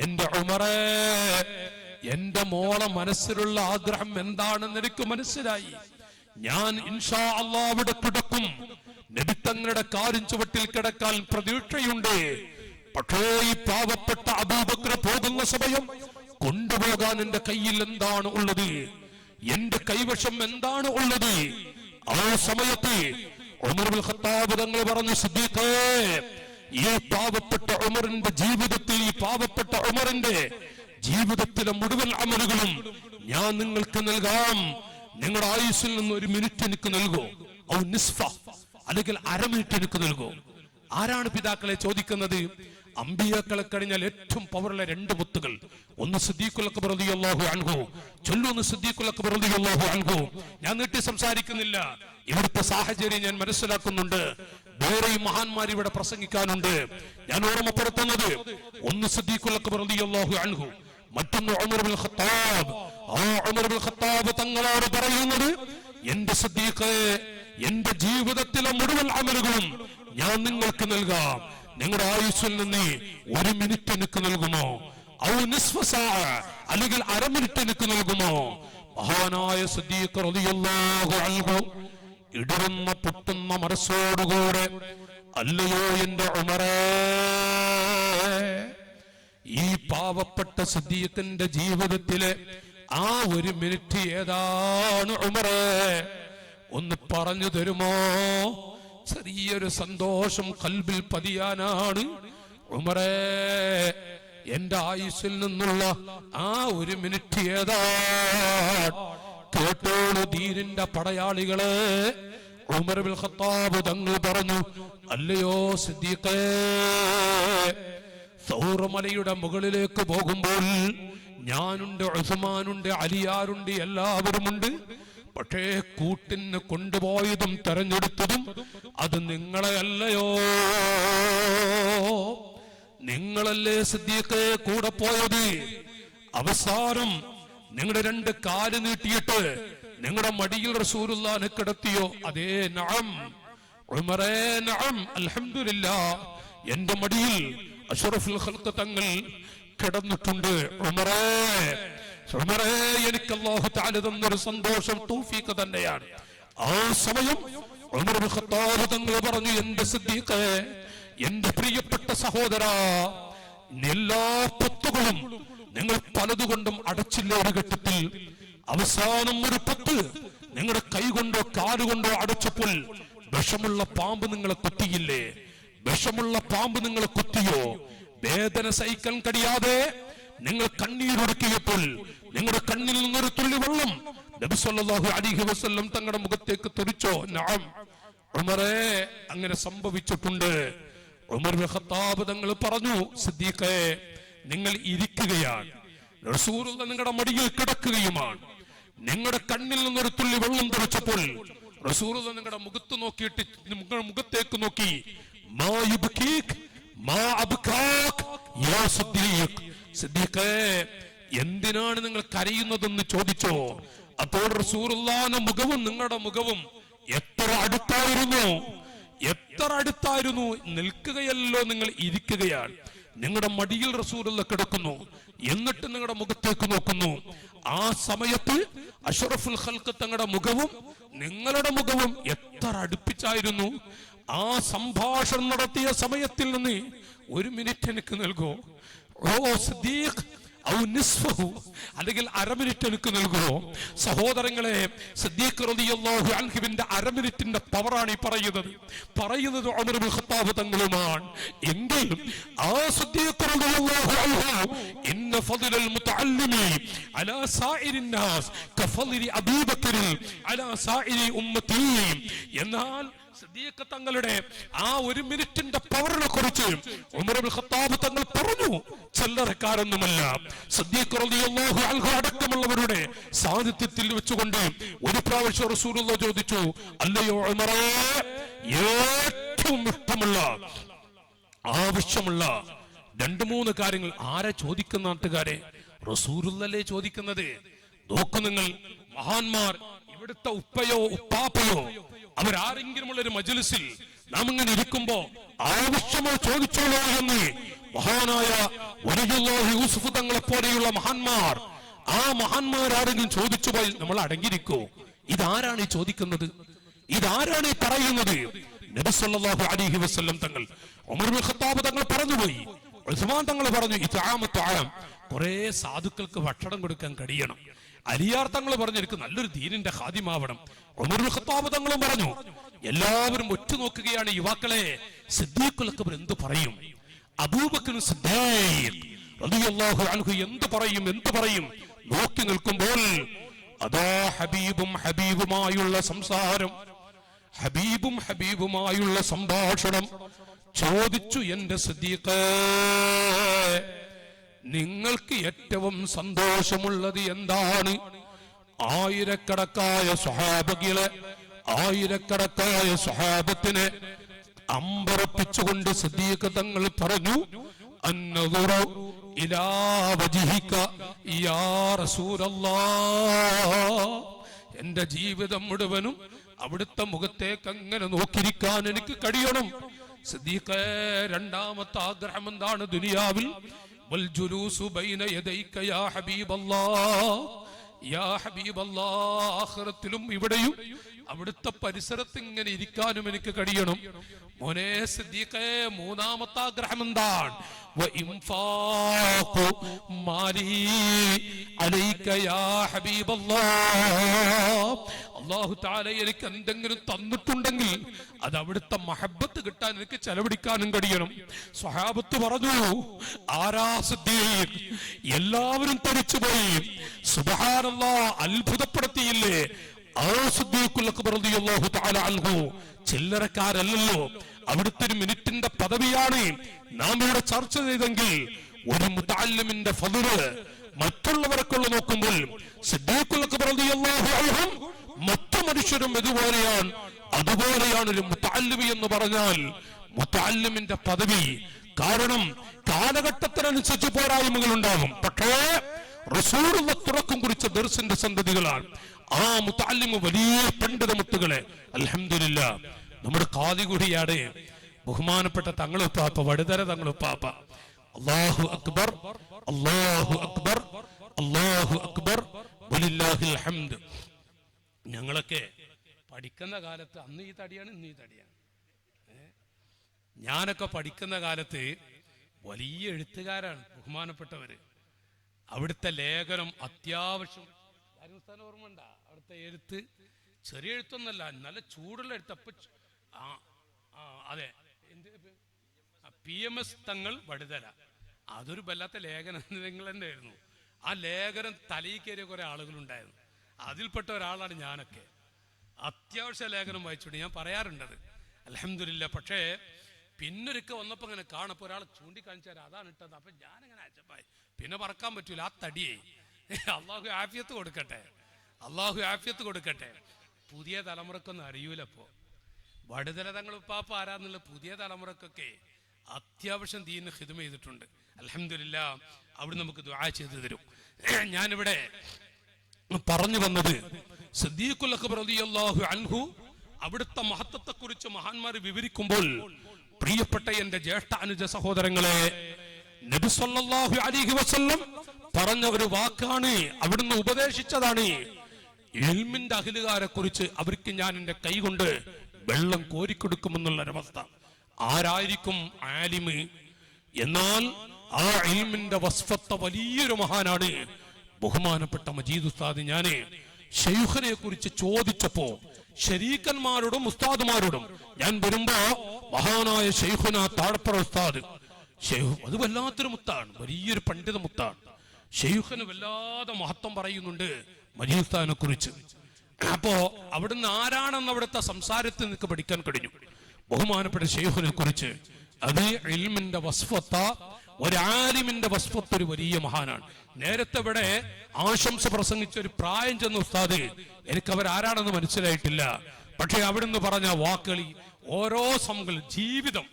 എന്റെ ഉമറേ, എന്റെ മോളെ മനസ്സിലുള്ള ആഗ്രഹം എന്താണെന്ന് എനിക്ക് മനസ്സിലായി. ഞാൻ ഇൻഷാ അല്ലാഹ് അവിടെ കിടക്കും. നബി തങ്ങളുടെ കാലിൻ ചുവട്ടിൽ കിടക്കാൻ പ്രതീക്ഷയുണ്ട്. പക്ഷേ ഈ പാവപ്പെട്ട അബൂബക്കർ പോകുന്ന സമയം കൊണ്ടുപോകാൻ എന്റെ കയ്യിൽ എന്താണ് ഉള്ളത്? എന്റെ കൈവശം എന്താണ് ഉള്ളത്? ആ സമയത്ത് ഉമർ ഇബ്നുൽ ഖത്താബ് തങ്ങൾ പറഞ്ഞു, സിദ്ദീഖേ, ഈ പാവപ്പെട്ട ഉമറിന്റെ ജീവിതത്തിൽ, ഈ പാവപ്പെട്ട ഉമറിന്റെ ജീവിതത്തിലെ മുഴുവൻ അമലുകളും ഞാൻ നിങ്ങൾക്ക് നൽകാം. നിങ്ങളുടെ ആയുസ്സിൽ നിന്ന് ഒരു മിനിറ്റ് എനിക്ക് നൽകൂ, ഔ നിസ്ഫ, അല്ലെങ്കിൽ അരമിനിറ്റ് എനിക്ക് നൽകൂ. ആരാണ് പിതാക്കളെ ചോദിക്കുന്നത്? അമ്പിയാക്കളെ കഴിഞ്ഞാൽ ഏറ്റവും പവറുള്ള രണ്ട് മുത്തുകൾ, ഒന്ന് സിദ്ദീഖുൽ അക്ബർ റളിയല്ലാഹു അൻഹു, ചൊല്ലൊന്ന് സിദ്ദീഖുൽ അക്ബർ റളിയല്ലാഹു അൻഹു. ഞാൻ നീട്ടി സംസാരിക്കുന്നില്ല, ഇവിടുത്തെ സാഹചര്യം ഞാൻ മനസ്സിലാക്കുന്നുണ്ട്. വേറെയും മഹാന്മാർ ഇവിടെ പ്രസംഗിക്കാനുണ്ട്. ഞാൻ ഓർമ്മപ്പെടുത്തുന്നത് ഒന്ന് സിദ്ദീഖുൽ അക്ബർ റളിയല്ലാഹു അൻഹു, മറ്റൊന്ന് ഉമർ ഇബ്നുൽ ഖത്താബ്. ആ ഉമർ ഇബ്നുൽ ഖത്താബ് തങ്ങളോട് പറയുന്നത്, എന്റെ സിദ്ദീഖേ, എന്റെ ജീവിതത്തിലെ മുഴുവൻ അമലുകളും ഞാൻ നിങ്ങൾക്ക് നൽകാം. നിങ്ങളുടെ ആയുസ്സിൽ നിന്ന് ഒരു മിനിറ്റ് എനിക്ക് നൽകുമോ? ഔ നിസ്ഫ സാഅ, അല്ലെങ്കിൽ അരമിനിറ്റ് എനിക്ക് നൽകുമോ? മഹാനായ സിദ്ദീഖ് റളിയല്ലാഹു അൻഹു ഇടറുന്ന പൊട്ടുന്ന മനസ്സോടുകൂടെ, അല്ലയോ എന്റെ ഉമറേ, ഈ പാവപ്പെട്ട സിദ്ദീഖിന്റെ ജീവിതത്തിലെ ആ ഒരു മിനിറ്റ് ഏതാണ് ഉമറേ? ഒന്ന് പറഞ്ഞു തരുമോ? ചെറിയൊരു സന്തോഷം കൽബിൽ പതിയാനാണ്. ഉമറേ, എന്റെ ആയുസ്സിൽ നിന്നുള്ള ആ ഒരു മിനിറ്റ് ഏതാണ്? കേട്ടോളൂ ദീനിന്റെ പടയാളികളെ, ഉമർ ഇബ്നുൽ ഖത്താബ് തങ്ങൾ പറഞ്ഞു, അല്ലയോ സിദ്ദീഖേ, സൗർ മലയുടെ മുകളിലേക്ക് പോകുമ്പോൾ ഞാനുണ്ട്, ഉസ്മാനുണ്ട്, അലിയാരുണ്ട്, എല്ലാവരുമുണ്ട്. പക്ഷേ കൂട്ടിന് കൊണ്ടുപോയതും തെരഞ്ഞെടുത്തതും അത് നിങ്ങളെ അല്ലയോ? നിങ്ങളല്ലേ സിദ്ദീഖേ കൂടെ പോയത്? അവസാനം നിങ്ങളുടെ 2 കാല് നീട്ടിയിട്ട് നിങ്ങളുടെ മടിയിൽ റസൂലുള്ളാഹിനെ കിടത്തിയോ? അതേ, നഅം ഉമറേ, നഅം, അൽഹംദുലില്ലാഹ്, എന്റെ മടിയിൽ അഷ്റഫുൽ ഖൽഖ് തങ്ങൾ കിടന്നിട്ടുണ്ട്. ഉമറേ, എനിക്ക് അല്ലാഹു തആല തന്നൊരു സന്തോഷം, തൗഫീഖ് തന്നെയാണ്. ആ സമയം ഉമർ ഇബ്നുൽ ഖത്താബ് തങ്ങൾ പറഞ്ഞു, എന്റെ സിദ്ദീഖേ, എന്റെ പ്രിയപ്പെട്ട സഹോദരാ, എല്ലാ പൊത്തുകളും നിങ്ങൾ പലതുകൊണ്ടും അടച്ചില്ല ഒരു ഘട്ടത്തിൽ. അവസാനം ഒരു പൊത്ത് നിങ്ങളുടെ കൈകൊണ്ടോ കാലുകൊണ്ടോ അടച്ചപ്പോൾ വിഷമുള്ള പാമ്പ് നിങ്ങളെ കുത്തിയില്ലേ? വിഷമുള്ള പാമ്പ് നിങ്ങളെ കുത്തിയോ? വേദന സഹിക്കാൻ കഴിയാതെ നിങ്ങൾ കണ്ണീരൊടുക്കിയപ്പോൾ നിങ്ങളുടെ കണ്ണിൽ നിന്നൊരു തുള്ളി വെള്ളം നബി സല്ലല്ലാഹു അലൈഹി വസല്ലം തങ്ങളുടെ മുഖത്തേക്ക് തെറിച്ചോ? നഅം ഉമറേ, അങ്ങനെ സംഭവിച്ചിട്ടുണ്ട്. ഉമർ ഇബ്നുൽ ഖത്താബ് തങ്ങൾ പറഞ്ഞു, സിദ്ദീഖേ, നിങ്ങൾ ഇരിക്കുകയാണ്, റസൂലുള്ളാഹി നിങ്ങളുടെ മടിയിൽ കിടക്കുകയുമാണ്. നിങ്ങളുടെ കണ്ണിൽ നിന്നൊരു തുള്ളി വെള്ളം തെറിച്ചപ്പോൾ റസൂലുള്ളാഹി നിങ്ങളുടെ മുഖത്ത് നോക്കിയിട്ട് നിങ്ങളുടെ മുഖത്തേക്ക് നോക്കി, മാ യുബ്കീക് മാ അബ്കാക് യാ സിദ്ദീഖ്, സിദ്ദീഖേ, എന്തിനാണ് നിങ്ങൾ കരയുന്നതെന്ന് ചോദിച്ചോ? അപ്പോൾ റസൂലുള്ളാഹിന്റെ മുഖവും നിങ്ങളുടെ മുഖവും എത്ര അടുത്തായിരുന്നു, എത്ര അടുത്തായിരുന്നു! നിൽക്കുകയല്ലോ, നിങ്ങൾ ഇരിക്കുകയാണ്. നിങ്ങളുടെ മടിയിൽ റസൂലുള്ളാഹി കിടക്കുന്നു, എന്നിട്ട് നിങ്ങളുടെ മുഖത്തേക്ക് നോക്കുന്നു. ആ സമയത്ത് അഷ്റഫുൽ ഖൽഖ് തങ്ങളുടെ മുഖവും നിങ്ങളുടെ മുഖവും എത്ര അടുപ്പിച്ചായിരുന്നു! ആ സംഭാഷണം നടത്തിയ സമയത്തിൽ നിന്ന് 1 മിനിറ്റ് എനിക്ക് നൽകൂ. ഓ സിദ്ദീഖ്, അല്ലെങ്കിൽ 1/2 മിനിറ്റ് എനിക്ക് നൽകുമോ? സഹോദരങ്ങളെ, സിദ്ദീഖ് റളിയല്ലാഹു അൻഹുവിന്റെ 1/2 മിനിറ്റിന്റെ പവറാണ് ഈ പറയുന്നത് ഉമർ ഇബ്നുൽ ഖത്താബ് തങ്ങളുമാണ്. എങ്കിൽ ആ സിദ്ദീഖ് റളിയല്ലാഹു അൻഹു, ഇന്ന ഫദ്ലൽ മുതഅല്ലിമി അലാ സായിരിൻ നാസ് കഫദ്ലി അബീ ബക്കർ അലാ സായിരി ഉമ്മത്തി, എന്നാൽ സിദ്ദീഖ് തങ്ങളുടെ ആ 1 മിനിറ്റിന്റെ പവറിനെ കുറിച്ച് ഉമർ ഇബ്നുൽ ഖത്താബ് തങ്ങൾ പറഞ്ഞു, ചില്ലറക്കാരൊന്നുമല്ല. സിദ്ദീഖ് റളിയല്ലാഹു അൻഹു അടക്കമുള്ളവരുടെ സാന്നിധ്യത്തിൽ വെച്ചുകൊണ്ട് ഒരു പ്രാവശ്യം റസൂലുള്ളാഹി ചോദിച്ചു, അല്ലയോ ഉമറേ, ഏറ്റവും ഇഷ്ടമുള്ള, ആവശ്യമുള്ള 2-3 കാര്യങ്ങൾ ആരെ ചോദിക്കുന്ന? നാട്ടുകാരെ, റസൂലുള്ളാഹിയെ ചോദിക്കുന്നത്. നോക്കൂ നിങ്ങൾ, മഹാന്മാർ, ഇവിടുത്തെ ഉപ്പയോ ഉപ്പാപ്പയോ അവരാരെങ്കിലും ഉള്ള ഒരു മജ്‌ലിസിൽ നാം ഇങ്ങനെ ഇരിക്കുമ്പോ ആവശ്യമോ ചോദിച്ചോളൂ എന്ന് മഹാനായ വലിയുല്ലാഹി യൂസുഫ് തങ്ങളെ പോലെയുള്ള മഹാന്മാർ, ആ മഹാന്മാരാരെങ്കിലും ചോദിച്ചു പോയി നമ്മൾ അടങ്ങിയിരിക്കോ? ഇതാരാണ് ഈ ചോദിക്കുന്നത്? ഇതാരാണ് ഈ പറയുന്നത്? നബി സല്ലല്ലാഹു അലൈഹി വസല്ലം തങ്ങൾ, ഉമർ ഇബ്നുൽ ഖത്താബ് തങ്ങൾ പറഞ്ഞുപോയി, ഉസ്മാൻ തങ്ങൾ പറഞ്ഞു, ഇത്ആം, കുറെ സാധുക്കൾക്ക് ഭക്ഷണം കൊടുക്കാൻ കഴിയണം. അലിയാർ തങ്ങൾ പറഞ്ഞു, എനിക്ക് നല്ലൊരു ദീനിന്റെ ഖാദിമാവണം. ഉമർ ഇബ്നുൽ ഖത്താബ് തങ്ങളും പറഞ്ഞു. എല്ലാവരും ഒറ്റുനോക്കുകയാണ്. യുവാക്കളെ, സിദ്ദീഖുൽ അക്ബർ എന്ത് പറയും? അബൂബക്കർ സിദ്ദീഖ് റളിയല്ലാഹു അൻഹു എന്ത് പറയും? നോക്കി നിൽക്കുമ്പോൾ അതാ ഹബീബുമായുള്ള സംസാരം, ഹബീബുമായുള്ള സംഭാഷണം. ചോദിച്ചു, എന്റെ സിദ്ദീഖേ, നിങ്ങൾക്ക് ഏറ്റവും സന്തോഷമുള്ളത് എന്താണ്? ആയിരക്കണക്കായ സ്വഹാബത്തിനെ അമ്പരപ്പിച്ചുകൊണ്ട് സിദ്ദീഖ് തങ്ങൾ പറഞ്ഞു, അന്നദുറു ഇലാ വജ്ഹിക യാ റസൂലല്ലാഹ്, എന്റെ ജീവിതം മുഴുവനും അവിടുത്തെ മുഖത്തേക്ക് അങ്ങനെ നോക്കിയിരിക്കാൻ എനിക്ക് കഴിയണം. സിദ്ദീഖേ, രണ്ടാമത്തെ ആഗ്രഹം എന്താണ് ദുനിയാവിൽ? വൽ ജുലൂസു ബൈന യദൈക യാ ഹബീബല്ലാഹ്, യാ ഹബീബല്ലാഹ്, ആഖിറത്തിലും ഇവിടെയും അവിടുത്തെ പരിസരത്ത് ഇങ്ങനെ ഇരിക്കാനും എനിക്ക് കഴിയണം. മോനെ സിദ്ദീഖേ, മൂന്നാമത്തെ ആഗ്രഹം എന്താണ്? വ ഇൻഫാഖു മാലി അലൈക യാ ഹബീബല്ലാഹ്, അല്ലാഹു തആല എനിക്ക് എന്തെങ്കിലും തന്നിട്ടുണ്ടെങ്കിൽ അത് അവിടുത്തെ മഹബ്ബത്ത് കിട്ടാൻ എനിക്ക് ചെലവഴിക്കാനും കഴിയണം. സ്വഹാബത്ത് പറഞ്ഞു, ആരാ സിദ്ദീഖ്? എല്ലാവരും തരിച്ചുപോയി. സുബ്ഹാനല്ലാഹ്, അത്ഭുതപ്പെടുത്തിയില്ലേ? ചില്ലറക്കാരല്ലോ. അവിടുത്തെ ഒരു മിനിറ്റിന്റെ പദവിയാണ് നാം ഇവിടെ ചർച്ച ചെയ്തെങ്കിൽ ഒരു മുതഅല്ലിമിന്റെ ഫദ്ല് മറ്റുള്ളവർക്കുള്ള നോക്കുമ്പോൾ സിദ്ദീഖുൽ അക്ബർ റളിയല്ലാഹു അൻഹു മറ്റു മനുഷ്യരും ഇതുപോലെയാണ്. അതുപോലെയാണ് ഒരു മുതഅല്ലിമി എന്ന് പറഞ്ഞാൽ മുതഅല്ലിമിന്റെ പദവി. കാരണം കാലഘട്ടത്തിനനുസരിച്ച് പോരായ്മകൾ ഉണ്ടാകും. പക്ഷേ റസൂലുള്ള തുടക്കം കുറിച്ച ദർസിന്റെ സന്തതികളാണ് ആ മുതഅല്ലിമ്. വലിയ പണ്ഡിത മുത്തുകളെ അൽഹംദുലില്ലാഹ് നമ്മുടെ കാദികുടിയാണ് ബഹുമാനപ്പെട്ട തങ്ങളുപ്പാപ്പ വടുതര തങ്ങളുപ്പാപ്പ. അല്ലാഹു അക്ബർ, അല്ലാഹു അക്ബർ, അല്ലാഹു അക്ബർ, വലില്ലാഹിൽ ഹംദ്. ഞങ്ങളൊക്കെ പഠിക്കുന്ന കാലത്ത് അന്ന് ഈ തടിയാണ്, ഇന്ന് ഈ തടിയാണ്. ഞാനൊക്കെ പഠിക്കുന്ന കാലത്ത് വലിയ എഴുത്തുകാരാണ് ബഹുമാനപ്പെട്ടവര്. അവിടുത്തെ ലേഖനം അത്യാവശ്യം ഓർമ്മ ഉണ്ടാ? അവിടുത്തെ എഴുത്ത് ചെറിയ എഴുത്തൊന്നല്ല, നല്ല ചൂടുള്ള എഴുത്ത്. അപ്പൊ അതെ, PMS തങ്ങൾ വടുതല, അതൊരു വല്ലാത്ത ലേഖനം നിങ്ങൾ തന്നെ ആയിരുന്നു. ആ ലേഖനം തലയിൽ കയറിയ കുറെ ആളുകളുണ്ടായിരുന്നു. അതിൽപ്പെട്ട ഒരാളാണ് ഞാനൊക്കെ. അത്യാവശ്യ ലേഖനം വായിച്ചോണ്ട് ഞാൻ പറയാറുണ്ടത് അൽഹംദുലില്ലാ. പക്ഷേ പിന്നൊരുക്കെ വന്നപ്പോ ഇങ്ങനെ കാണപ്പോ ഒരാൾ ചൂണ്ടിക്കാണിച്ചാൽ അതാണ് ഇട്ടത്. അപ്പൊ ഞാനിങ്ങനെ അജബായി. പിന്നെ പറക്കാൻ പറ്റൂല ആ തടിയെ. അള്ളാഹു ആഫിയത്ത് കൊടുക്കട്ടെ, അള്ളാഹു ആഫിയത്ത് കൊടുക്കട്ടെ. പുതിയ തലമുറക്കൊന്നും അറിയൂലപ്പോ വടുതല തങ്ങൾ ഉപ്പാപ്പ ആരാന്നുള്ള പുതിയ തലമുറക്കൊക്കെ അത്യാവശ്യം ദീനിന് ഖിദ്മ ചെയ്തിട്ടുണ്ട് അൽഹംദുലില്ലാ. അവിടെ നമുക്ക് ദുആ ചെയ്തു തരും. ഞാനിവിടെ പറഞ്ഞു വന്നത് സിദ്ദീഖുൽ അക്ബർ റളിയല്ലാഹു അൻഹു അവിടുത്തെ മഹത്വത്തെ കുറിച്ച് മഹാന്മാർ വിവരിക്കുമ്പോൾ, പ്രിയപ്പെട്ട എന്റെ ജ്യേഷ്ഠ അനുജ സഹോദരങ്ങളെ, നബി സല്ലല്ലാഹു അലൈഹി വസല്ലം പറഞ്ഞ ഒരു വാക്കാണ്, അവിടുന്ന് ഉപദേശിച്ചതാണ്. ഇൽമിന്റെ അഹ്ലുകാരെ കുറിച്ച് അവർക്ക് ഞാൻ എന്റെ കൈ കൊണ്ട് വെള്ളം കോരിക്കൊടുക്കുമെന്നുള്ളൊരവസ്ഥ. ആരായിരിക്കും ആലിമ്? എന്നാൽ ആ ഇൽമിന്റെ വസ്ഫത്ത വലിയൊരു മഹാനാണ് ബഹുമാനപ്പെട്ട മജീദ് ഉസ്താദ്. ഞാന് ശൈഖിനെ കുറിച്ച് ചോദിച്ചപ്പോ ശരീക്കന്മാരോടും ഉസ്താദുമാരോടും ഞാൻ വരുമ്പോ മഹാനായ ശൈഖുന താഴപ്പുറ ഉസ്താദ്, അത് വല്ലാത്തൊരു മുത്താണ്, വലിയൊരു പണ്ഡിത മുത്താണ്. ശൈഖിന് വല്ലാതെ മഹത്വം പറയുന്നുണ്ട് മജീദ് ഉസ്താദിനെ കുറിച്ച്. അപ്പോ അവിടുന്ന് ആരാണെന്ന് അവിടുത്തെ സംസാരത്തിൽ നിനക്ക് പഠിക്കാൻ കഴിഞ്ഞു ബഹുമാനപ്പെട്ട ശൈഖിനെ കുറിച്ച്. അത് ഇൽമിന്റെ വസ്ഫത്ത, ഒരു ആലിമിന്റെ വസ്ഫത്ത് ഒരു വലിയ മഹാനാണ്. നേരത്തെ ഇവിടെ ആശംസ പ്രസംഗിച്ച ഒരു പ്രായം ചെന്ന ഉസ്താദ്, എനിക്ക് അവരാരാണെന്ന് മനസ്സിലായിട്ടില്ല. പക്ഷെ അവിടുന്ന് പറഞ്ഞ വാക്കുകൾ, ഓരോ സംഘം ജീവിതം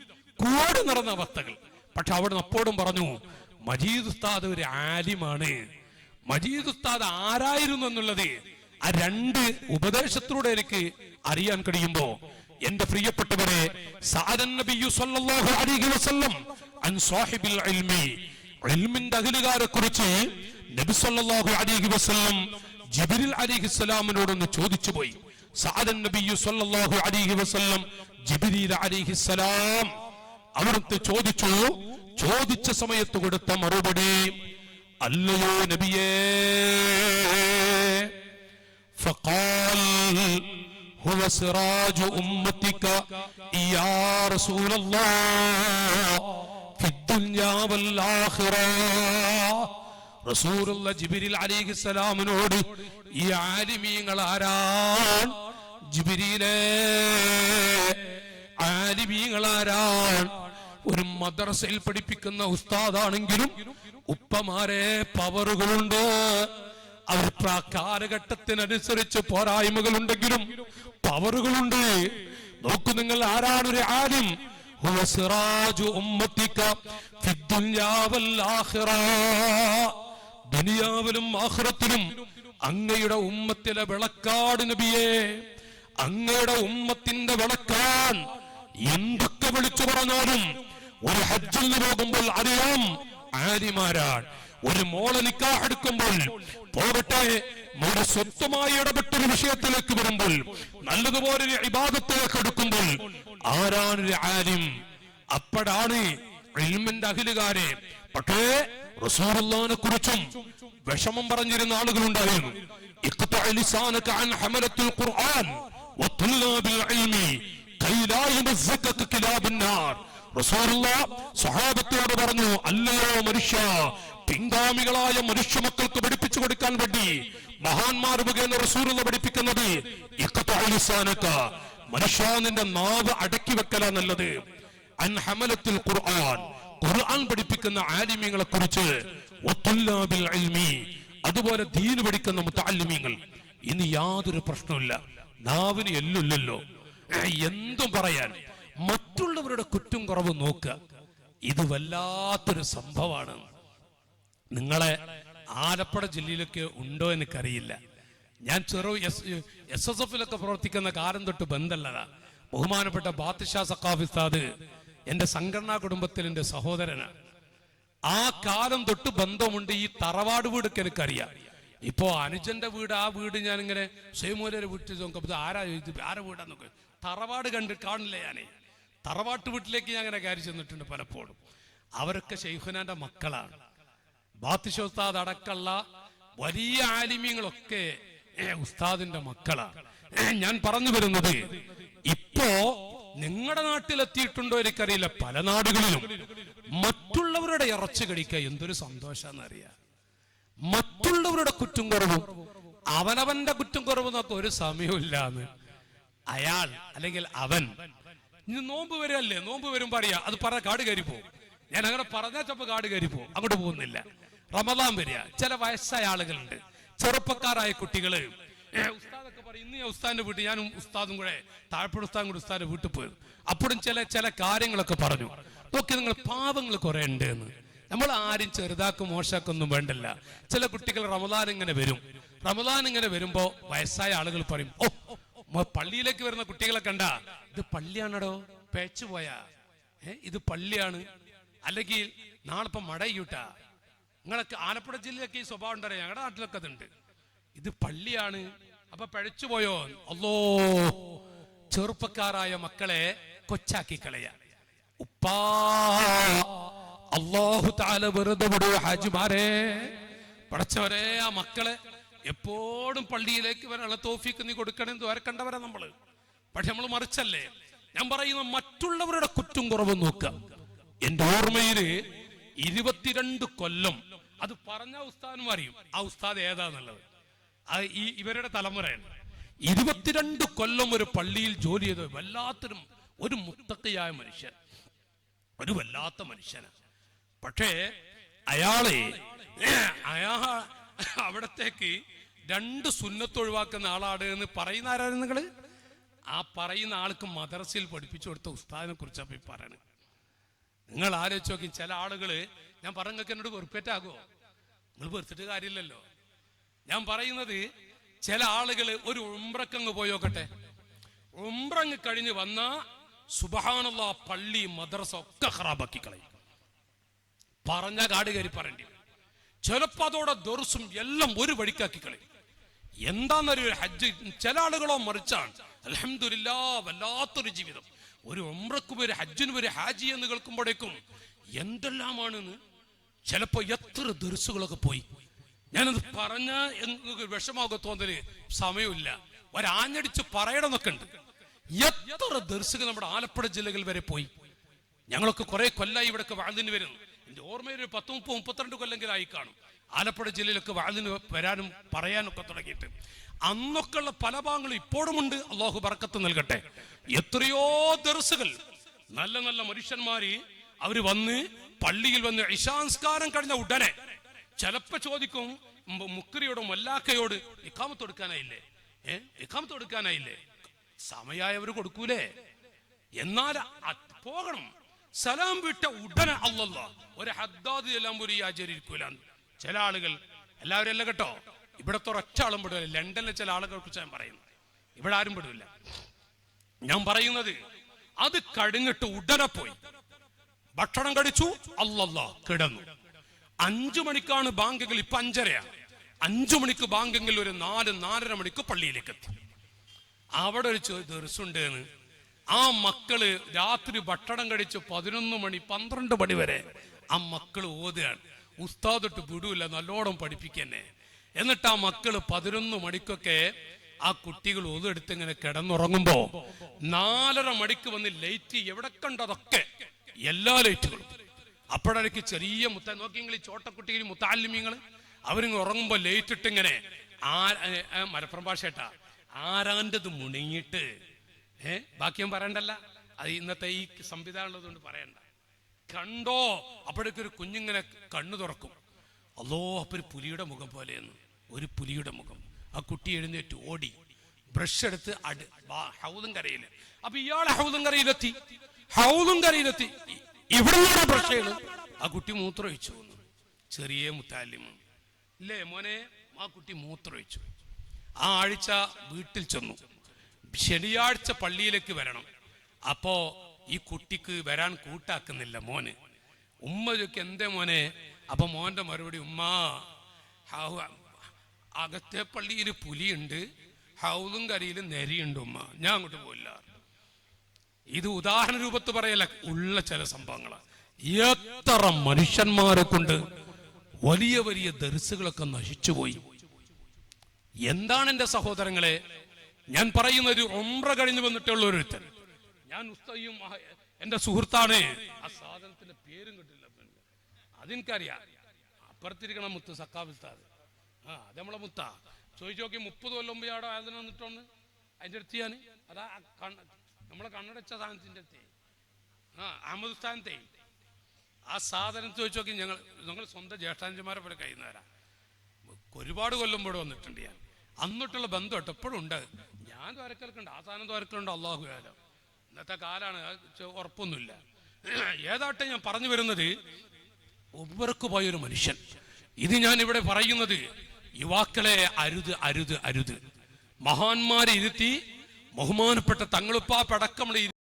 കൂടി നടന്ന അവസ്ഥകൾ. പക്ഷെ അവിടുന്ന് അപ്പോഴും പറഞ്ഞു മജീദ് ഉസ്താദ് ഒരു ആലിമാണ്. മജീദ് ഉസ്താദ് ആരായിരുന്നു എന്നുള്ളത് ആ രണ്ട് ഉപദേശത്തിലൂടെ എനിക്ക് അറിയാൻ കഴിയുമ്പോ, എന്റെ പ്രിയപ്പെട്ടവരെ, സഅദൻ നബിയ്യു സ്വല്ലല്ലാഹു അലൈഹി വസല്ലം അൻ സാഹിബിൽ ഇൽമി, ഇൽമിന്റെ അഹ്ലുകാരെ കുറിച്ച് നബി സ്വല്ലല്ലാഹു അലൈഹി വസല്ലം ജിബ്രീൽ അലൈഹിസ്സലാമിനോടൊന്ന് ചോദിച്ചു പോയി. സഅദൻ നബിയ്യു സ്വല്ലല്ലാഹു അലൈഹി വസല്ലം ജിബ്രീൽ അലൈഹിസ്സലാം അവിടുത്തെ ചോദിച്ചു. ചോദിച്ച സമയത്ത് കൊടുത്ത മറുപടി, അല്ലയോ നബിയേ, ഫഖാൽ ഹുവ സിറാജു ഉമ്മത്തിക യാ റസൂലല്ലാഹ് ഫിദ്ദുനിയാ വൽ ആഖിറ. റസൂലുള്ളാഹി ജിബ്രീൽ അലൈഹിസ്സലാമിനോട് ഈ ആലിമീങ്ങൾ ആരാണ്? ജിബ്രീലേ, ആലിമീങ്ങൾ ആരാണ്? ഒരു മദ്രസയിൽ പഠിപ്പിക്കുന്ന ഉസ്താദാണെങ്കിലും ഉപ്പമാരെ പവറുകളുണ്ട്. അവർ കാലഘട്ടത്തിനനുസരിച്ച് പോരായ്മകളുണ്ടെങ്കിലും പവറുകളുണ്ട്. നോക്കൂ നിങ്ങൾ, ആരാണ് ഒരു ആലിം? ഹുവ സിറാജു ഉമ്മത്തിക ഫിദ്ദുനിയാ വൽ ആഖിറ. ദുനിയാവിലും ആഖിറത്തിലും അങ്ങയുടെ ഉമ്മത്തിലെ വിളക്കാട് നബിയേ, അങ്ങയുടെ ഉമ്മത്തിന്റെ വിളക്കാൻ. എന്തൊക്കെ വിളിച്ചു പറഞ്ഞാലും ഒരു ഹജ്ജിന് പോകുമ്പോൾ അറിയാം ആലിമാരാണ്. ഒരു മോളെ നിക്കാഹ് എടുക്കുമ്പോൾ പോകട്ടെ, മോടെ സ്വത്തുമായി ഇടപെട്ടൊരു വിഷയത്തിലേക്ക് വരുമ്പോൾ, നല്ലതുപോലെ ഇബാദത്തിലേക്ക് എടുക്കുമ്പോൾ ആരാണ് ഒരു ആലിം? അപ്പോഴാണ് ഇൽമിന്റെ അഹ്ലുകാരെ. പക്ഷേ റസൂലുള്ളാഹിനെ കുറിച്ചും വിഷമം പറഞ്ഞിരുന്ന ആളുകളുണ്ടായിരുന്നു. ഇഖ്തഅ ലിസാനക അൻ ഹമലത്തുൽ ഖുർആൻ വതുല്ലാബിൽ ഇൽമി കൈ ലാ യുമസ്സക കിലാബുൻ നാർ. റസൂലുള്ളാഹി സ്വഹാബത്തോട് പറഞ്ഞു, അല്ലയോ മനുഷ്യ, പിൻഗാമികളായ മനുഷ്യ മക്കൾക്ക് പഠിപ്പിച്ചു കൊടുക്കാൻ വേണ്ടി മഹാന്മാർ മുഖേന റസൂലുള്ള പഠിപ്പിക്കുന്നത് മനുഷ്യ നിന്റെ നാവ് അടക്കി വെക്കല നല്ലത്. അൻ ഹമലത്തുൽ ഖുർആൻ, ഖുർആൻ പഠിപ്പിക്കുന്ന ആലിമീങ്ങളെ കുറിച്ച്, അതുപോലെ ദീൻ പഠിക്കുന്ന മുതഅല്ലിമീങ്ങൾ. ഇനി യാതൊരു പ്രശ്നമില്ല, നാവിന് എല്ലില്ലല്ലോ, എന്തും പറയാൻ. മറ്റുള്ളവരുടെ കുറ്റം കുറവ് നോക്കുക, ഇത് വല്ലാത്തൊരു സംഭവമാണ്. നിങ്ങളെ ആലപ്പുഴ ജില്ലയിലൊക്കെ ഉണ്ടോ എനിക്കറിയില്ല. ഞാൻ SSF പ്രവർത്തിക്കുന്ന കാലം തൊട്ട് ബന്ധമുള്ളതാ. ബഹുമാനപ്പെട്ട ബാദ്ഷാ സഖാഫി ഉസ്താദ് എന്റെ സംഘടനാ കുടുംബത്തിൽ എന്റെ സഹോദരനാണ്. ആ കാലം തൊട്ട് ബന്ധമുണ്ട്. ഈ തറവാട് വീടൊക്കെ എനിക്കറിയാം. ഇപ്പോ അനുജന്റെ വീട്, ആ വീട് ഞാനിങ്ങനെ സേമൂലരെ വീട്ടിൽ നോക്കുമ്പോൾ ആരെ വീടാന്നൊക്കെ തറവാട് കാണില്ല. ഞാനേ തറവാട്ട് വീട്ടിലേക്ക് ഞാൻ അങ്ങനെ കയറി ചെന്നിട്ടുണ്ട് പലപ്പോഴും. അവരൊക്കെ ശൈഖുനാന്റെ മക്കളാണ്. ബാദ്ഷാ ഉസ്താദ് അടക്കമുള്ള വലിയ ആലിമീങ്ങളൊക്കെ ഉസ്താദിന്റെ മക്കളാണ്. ഞാൻ പറഞ്ഞു വരുന്നത്, ഇപ്പോ നിങ്ങളുടെ നാട്ടിലെത്തിയിട്ടുണ്ടോ എനിക്കറിയില്ല, പല നാടുകളിലും മറ്റുള്ളവരുടെ ഇറച്ചി കഴിക്കുക എന്തൊരു സന്തോഷാന്നറിയാം. മറ്റുള്ളവരുടെ കുറ്റം കുറവും അവനവന്റെ കുറ്റം കുറവ് നോക്ക ഒരു സമയമില്ലാന്ന്. അയാൾ അല്ലെങ്കിൽ അവൻ ഇനി നോമ്പ് വരല്ലേ, നോമ്പ് വരുമ്പോ അറിയാ അത് പറഞ്ഞ കാട് കയറി പോകും. ഞാൻ അങ്ങനെ പറഞ്ഞാൽ ചിലപ്പോ കാട് കയറി പോകും, അങ്ങോട്ട് പോകുന്നില്ല. റമദാൻ വരിക, ചില വയസ്സായ ആളുകളുണ്ട്, ചെറുപ്പക്കാരായ കുട്ടികള്. ഉസ്താദൊക്കെ പറയും, ഇന്ന് ഞാൻ ഉസ്താദിന്റെ വീട്ടിൽ, ഞാനും ഉസ്താദും കൂടെ താഴ്പുഴ ഉസ്താദും കൂടെ ഉസ്താദിന്റെ വീട്ടിൽ പോയി. അപ്പോഴും ചില കാര്യങ്ങളൊക്കെ പറഞ്ഞു. നോക്കി, നിങ്ങൾ പാവങ്ങൾ കുറെ ഉണ്ട് എന്ന്. നമ്മൾ ആരും ചെറുതാക്കും മോശാക്കൊന്നും വേണ്ടല്ല. ചില കുട്ടികൾ റമദാൻ ഇങ്ങനെ വരും. റമദാൻ ഇങ്ങനെ വരുമ്പോ വയസ്സായ ആളുകൾ പറയും, ഓ പള്ളിയിലേക്ക് വരുന്ന കുട്ടികളെ കണ്ട, ഇത് പള്ളിയാണടോ, പേച്ചു പോയാ, ഇത് പള്ളിയാണ്, അല്ലെങ്കിൽ നാളെപ്പം മടയൂട്ടാ. നിങ്ങളൊക്കെ ആലപ്പുഴ ജില്ലയിലൊക്കെ ഈ സ്വഭാവം ഉണ്ടറിയാം, ഞങ്ങളുടെ നാട്ടിലൊക്കെ അതുണ്ട്. ഇത് പള്ളിയാണ്, അപ്പൊ പഴച്ചു പോയോ. അല്ലോ, ചെറുപ്പക്കാരായ മക്കളെ കൊച്ചാക്കി കളയാ. ഉപ്പാ, അല്ലാഹു തആല വെറുതെ വിടുവോ ഹാജിമാരെ? പടച്ചവരെ, ആ മക്കളെ എപ്പോഴും പള്ളിയിലേക്ക് വരാനുള്ള തൗഫീഖ് നീ കൊടുക്കണമെന്ന് വരക്കണ്ടവരാ നമ്മള്. പക്ഷെ നമ്മൾ മറിച്ചല്ലേ. ഞാൻ പറയുന്ന മറ്റുള്ളവരുടെ കുറ്റം കുറവ് നോക്കുക. എന്റെ ഓർമ്മയില് 22 കൊല്ലം, അത് പറഞ്ഞ ഉസ്താദിനും അറിയും ആ ഉസ്താദ് ഏതാന്നുള്ളത്. ഇവരുടെ തലമുറയാണ്. 22 കൊല്ലം ഒരു പള്ളിയിൽ ജോലി ചെയ്ത ഒരു മുത്തഖിയായ മനുഷ്യൻ, ഒരു വല്ലാത്ത മനുഷ്യനാണ്. പക്ഷേ അവിടത്തേക്ക് 2 സുന്നത്ത് ഒഴിവാക്കുന്ന ആളാണ് എന്ന് പറയുന്ന ആരാണ് നിങ്ങള്? ആ പറയുന്ന ആൾക്ക് മദ്രസയിൽ പഠിപ്പിച്ചു കൊടുത്ത ഉസ്താദിനെ കുറിച്ചാണ് ഈ പറയണത്. നിങ്ങൾ ആലോചിച്ച് നോക്കി. ചില ആളുകള്, ഞാൻ പറഞ്ഞൊക്കെ എന്നോട് വെറുപ്പേറ്റാകുമോ? നിങ്ങൾ വെറുത്തിട്ട് കാര്യമില്ലല്ലോ. ഞാൻ പറയുന്നത്, ചില ആളുകള് ഒരു ഉംറക്കങ്ങ് പോയി നോക്കട്ടെ, ഉംറങ്ങ് കഴിഞ്ഞ് വന്ന സുബ്ഹാനല്ലാഹ് പള്ളി മദ്രസ ഒക്കെ ഖറാബാക്കി കളയും. പറഞ്ഞ കാട് കയറി പറയേണ്ടി വരും. ചിലപ്പോ അതോടെ ദർസും എല്ലാം ഒരു വഴിക്കാക്കി കളയും. എന്താന്നൊരു ഹജ്ജ്. ചില ആളുകളോ മറിച്ചാണ്. അൽഹംദുലില്ലാഹ്, വല്ലാത്തൊരു ജീവിതം. ഒരു ഉംറക്കും ഒരു ഹജ്ജിനും ഒരു ഹാജി എന്ന് കേൾക്കുമ്പോഴേക്കും എന്തെല്ലാമാണെന്ന്. ചിലപ്പോ എത്ര ദർസുകളൊക്കെ പോയി. ഞാനത് പറഞ്ഞ വിഷമമൊക്കെ തോന്നല് സമയമില്ല, ഒരാഞ്ഞടിച്ച് പറയണമെന്നൊക്കെ ഉണ്ട്. എത്ര ദർസുകൾ നമ്മുടെ ആലപ്പുഴ ജില്ലകൾ വരെ പോയി. ഞങ്ങളൊക്കെ കുറെ കൊല്ലായി ഇവിടെയൊക്കെ വാഴ്ന്നിന് വരുന്നു. എന്റെ ഓർമ്മയിൽ 10-32 കൊല്ലെങ്കിലായി കാണും ആലപ്പുഴ ജില്ലയിലൊക്കെ വാഴ്ന്നിന് വരാനും പറയാനൊക്കെ തുടങ്ങിയിട്ട്. അന്നൊക്കെ ഉള്ള പല ഭാഗങ്ങളും ഇപ്പോഴുമുണ്ട്. അള്ളാഹു ബർക്കത്ത് നൽകട്ടെ. എത്രയോ ദർസുകൾ, നല്ല നല്ല മനുഷ്യന്മാര് അവര് വന്ന് പള്ളിയിൽ വന്ന് ഇശാംസ്കാരം കഴിഞ്ഞ ഉടനെ ചിലപ്പോ ചോദിക്കും മുക്രിയോടും മല്ലാക്കയോട്, ഇഖാമത്ത് കൊടുക്കാനായില്ലേ, ഇഖാമത്ത് കൊടുക്കാനായില്ലേ? സമയായവര് കൊടുക്കൂലേ? എന്നാൽ പോകണം. സലാം വിട്ട ഉടനെ അല്ലല്ലാ, ഒരു ഹദ്ദാദ് എല്ലാം ഒരു ആചരിക്കൂല. ചില ആളുകൾ, എല്ലാവരും അല്ല കേട്ടോ, ഇവിടത്തെ ഒരൊറ്റ ആളും പെടില്ല. ലണ്ടനിലെ ചില ആളുകളെ കുറിച്ച് ഞാൻ പറയുന്നു, ഇവിടെ ആരും പെടില്ല. ഞാൻ പറയുന്നത്, അത് കഴിഞ്ഞിട്ട് ഉടനെ പോയി ഭക്ഷണം കഴിച്ചു, അല്ലല്ലാ കിടന്നു. 5 മണിക്കാണ് ബാങ്കെങ്കിൽ, ഇപ്പൊ 5:30. 5 മണിക്ക് ബാങ്കെങ്കിൽ ഒരു 4-4:30 മണിക്ക് പള്ളിയിലേക്ക് എത്തി. അവിടെ ഒരു ദർസുണ്ട് എന്ന്. ആ മക്കള് രാത്രി ഭക്ഷണം കഴിച്ച് 11 മണി 12 മണി വരെ ആ മക്കള് ഓതുകയാണ്. ഉസ്താദൊട്ട് വിടൂല, നല്ലോണം പഠിപ്പിക്കന്നെ. എന്നിട്ട് ആ മക്കള് 11 മണിക്കൊക്കെ ആ കുട്ടികൾ ഓതെടുത്ത് ഇങ്ങനെ കിടന്നുറങ്ങുമ്പോ 4:30 മണിക്ക് വന്ന് ലൈറ്റ് എവിടെ കണ്ടതൊക്കെ എല്ലാ ലൈറ്റുകളും അപ്പോഴേക്ക് ചെറിയ നോക്കിയെങ്കിൽ ഈ ചോട്ടക്കുട്ടിയിൽ മുത്താലിമ്യങ്ങൾ അവരിങ്ങ് ഉറങ്ങുമ്പോ ലേറ്റ് ഇട്ട് ഇങ്ങനെ മലപ്പുറം ഭാഷേട്ടാ ആരാൻ്റെത് മുണങ്ങിയിട്ട് ബാക്കി ഞാൻ പറയണ്ടല്ല, അത് ഇന്നത്തെ ഈ സംവിധാനം ഉള്ളതുകൊണ്ട് പറയണ്ട. കണ്ടോ അപ്പോഴേക്കൊരു കുഞ്ഞിങ്ങനെ കണ്ണു തുറക്കും. അല്ലോ അപ്പൊ ഒരു പുലിയുടെ മുഖം പോലെയെന്ന്, ഒരു പുലിയുടെ മുഖം. ആ കുട്ടി എഴുന്നേറ്റ് ഓടി ബ്രഷ് എടുത്ത് ഹൗദും കരയില്. അപ്പൊ ഇയാളെ ഹൗദും കരയിലെത്തി. ഇവിടെ ബ്രഷ് ചെയ്യണം. ആ കുട്ടി മൂത്രമൊഴിച്ചു. ചെറിയ മുത്താലിമ് ഇല്ലേ മോനെ, ആ കുട്ടി മൂത്രമൊഴിച്ചു. ആ ആഴ്ച വീട്ടിൽ ചെന്നു. ശനിയാഴ്ച പള്ളിയിലേക്ക് വരണം. അപ്പോ ഈ കുട്ടിക്ക് വരാൻ കൂട്ടാക്കുന്നില്ല മോന്. ഉമ്മ ചോദിക്കും എന്തേ മോനെ? അപ്പൊ മോന്റെ മറുപടി, ഉമ്മ അകത്തെ പള്ളിയിൽ പുലിയുണ്ട്, ഹൗദും കരയിലും നെരിയുണ്ട് ഉമ്മ, ഞാൻ അങ്ങോട്ട് പോയില്ല. ഇത് ഉദാഹരണ രൂപത്തിൽ പറയല്ല, ഉള്ള ചില സംഭവങ്ങളാണ്. എത്ര മനുഷ്യന്മാരെ കൊണ്ട് വലിയ വലിയ ദർസുകളൊക്കെ നശിച്ചുപോയി. എന്താണ് എന്റെ സഹോദരങ്ങളെ ഞാൻ പറയുന്നത്? ഉംറ കഴിഞ്ഞു വന്നിട്ടുള്ള ഒരുത്തൻ, ഞാൻ ഉസ്തായും എന്റെ സുഹൃത്താണ്, ആ സാധനത്തിന്റെ പേരും കിട്ടില്ല, അതെനിക്കറിയാം. അപ്പുറത്തിരിക്കണം മുത്ത് സക്കാബിസ്താദ്, അത് നമ്മളെ മുത്ത. ചോദിച്ചു നോക്കി 30 കൊല്ലം മുമ്പ് അവിടെ ആയോധന വന്നിട്ടൊന്ന് അതിൻ്റെ അടുത്ത് ഞാൻ അതാ നമ്മളെ കണ്ണടച്ച സാധനത്തിൻ്റെ അടുത്ത് അഹമ്മദ് സ്ഥാനത്തെ ആ സാധനം ചോദിച്ചു നോക്കി. ഞങ്ങൾ സ്വന്തം ജ്യേഷ്ഠാഞ്ചന്മാരെ പോലെ കഴിയുന്നവരാ. ഒരുപാട് കൊല്ലം ഇവിടെ വന്നിട്ടുണ്ട് ഞാൻ. അന്നിട്ടുള്ള ബന്ധമായിട്ട് എപ്പോഴും ഉണ്ട്. ഞാൻ ദ്വാരക്കലുണ്ട്, ആ സാധനം ദ്വാരക്കലുണ്ട്, അള്ളാഹു കാലം. ഇന്നത്തെ കാലാണ്, ഉറപ്പൊന്നുമില്ല. ഏതാട്ടെ ഞാൻ പറഞ്ഞു വരുന്നത്, ഒവ്വർക്ക് പോയൊരു മനുഷ്യൻ. ഇത് ഞാൻ ഇവിടെ പറയുന്നത് യുവാക്കളെ അരുത് അരുത് അരുത്. മഹാന്മാരെ ഇരുത്തി ബഹുമാനപ്പെട്ട തങ്ങളുപ്പാപ്പടക്കമുള്ള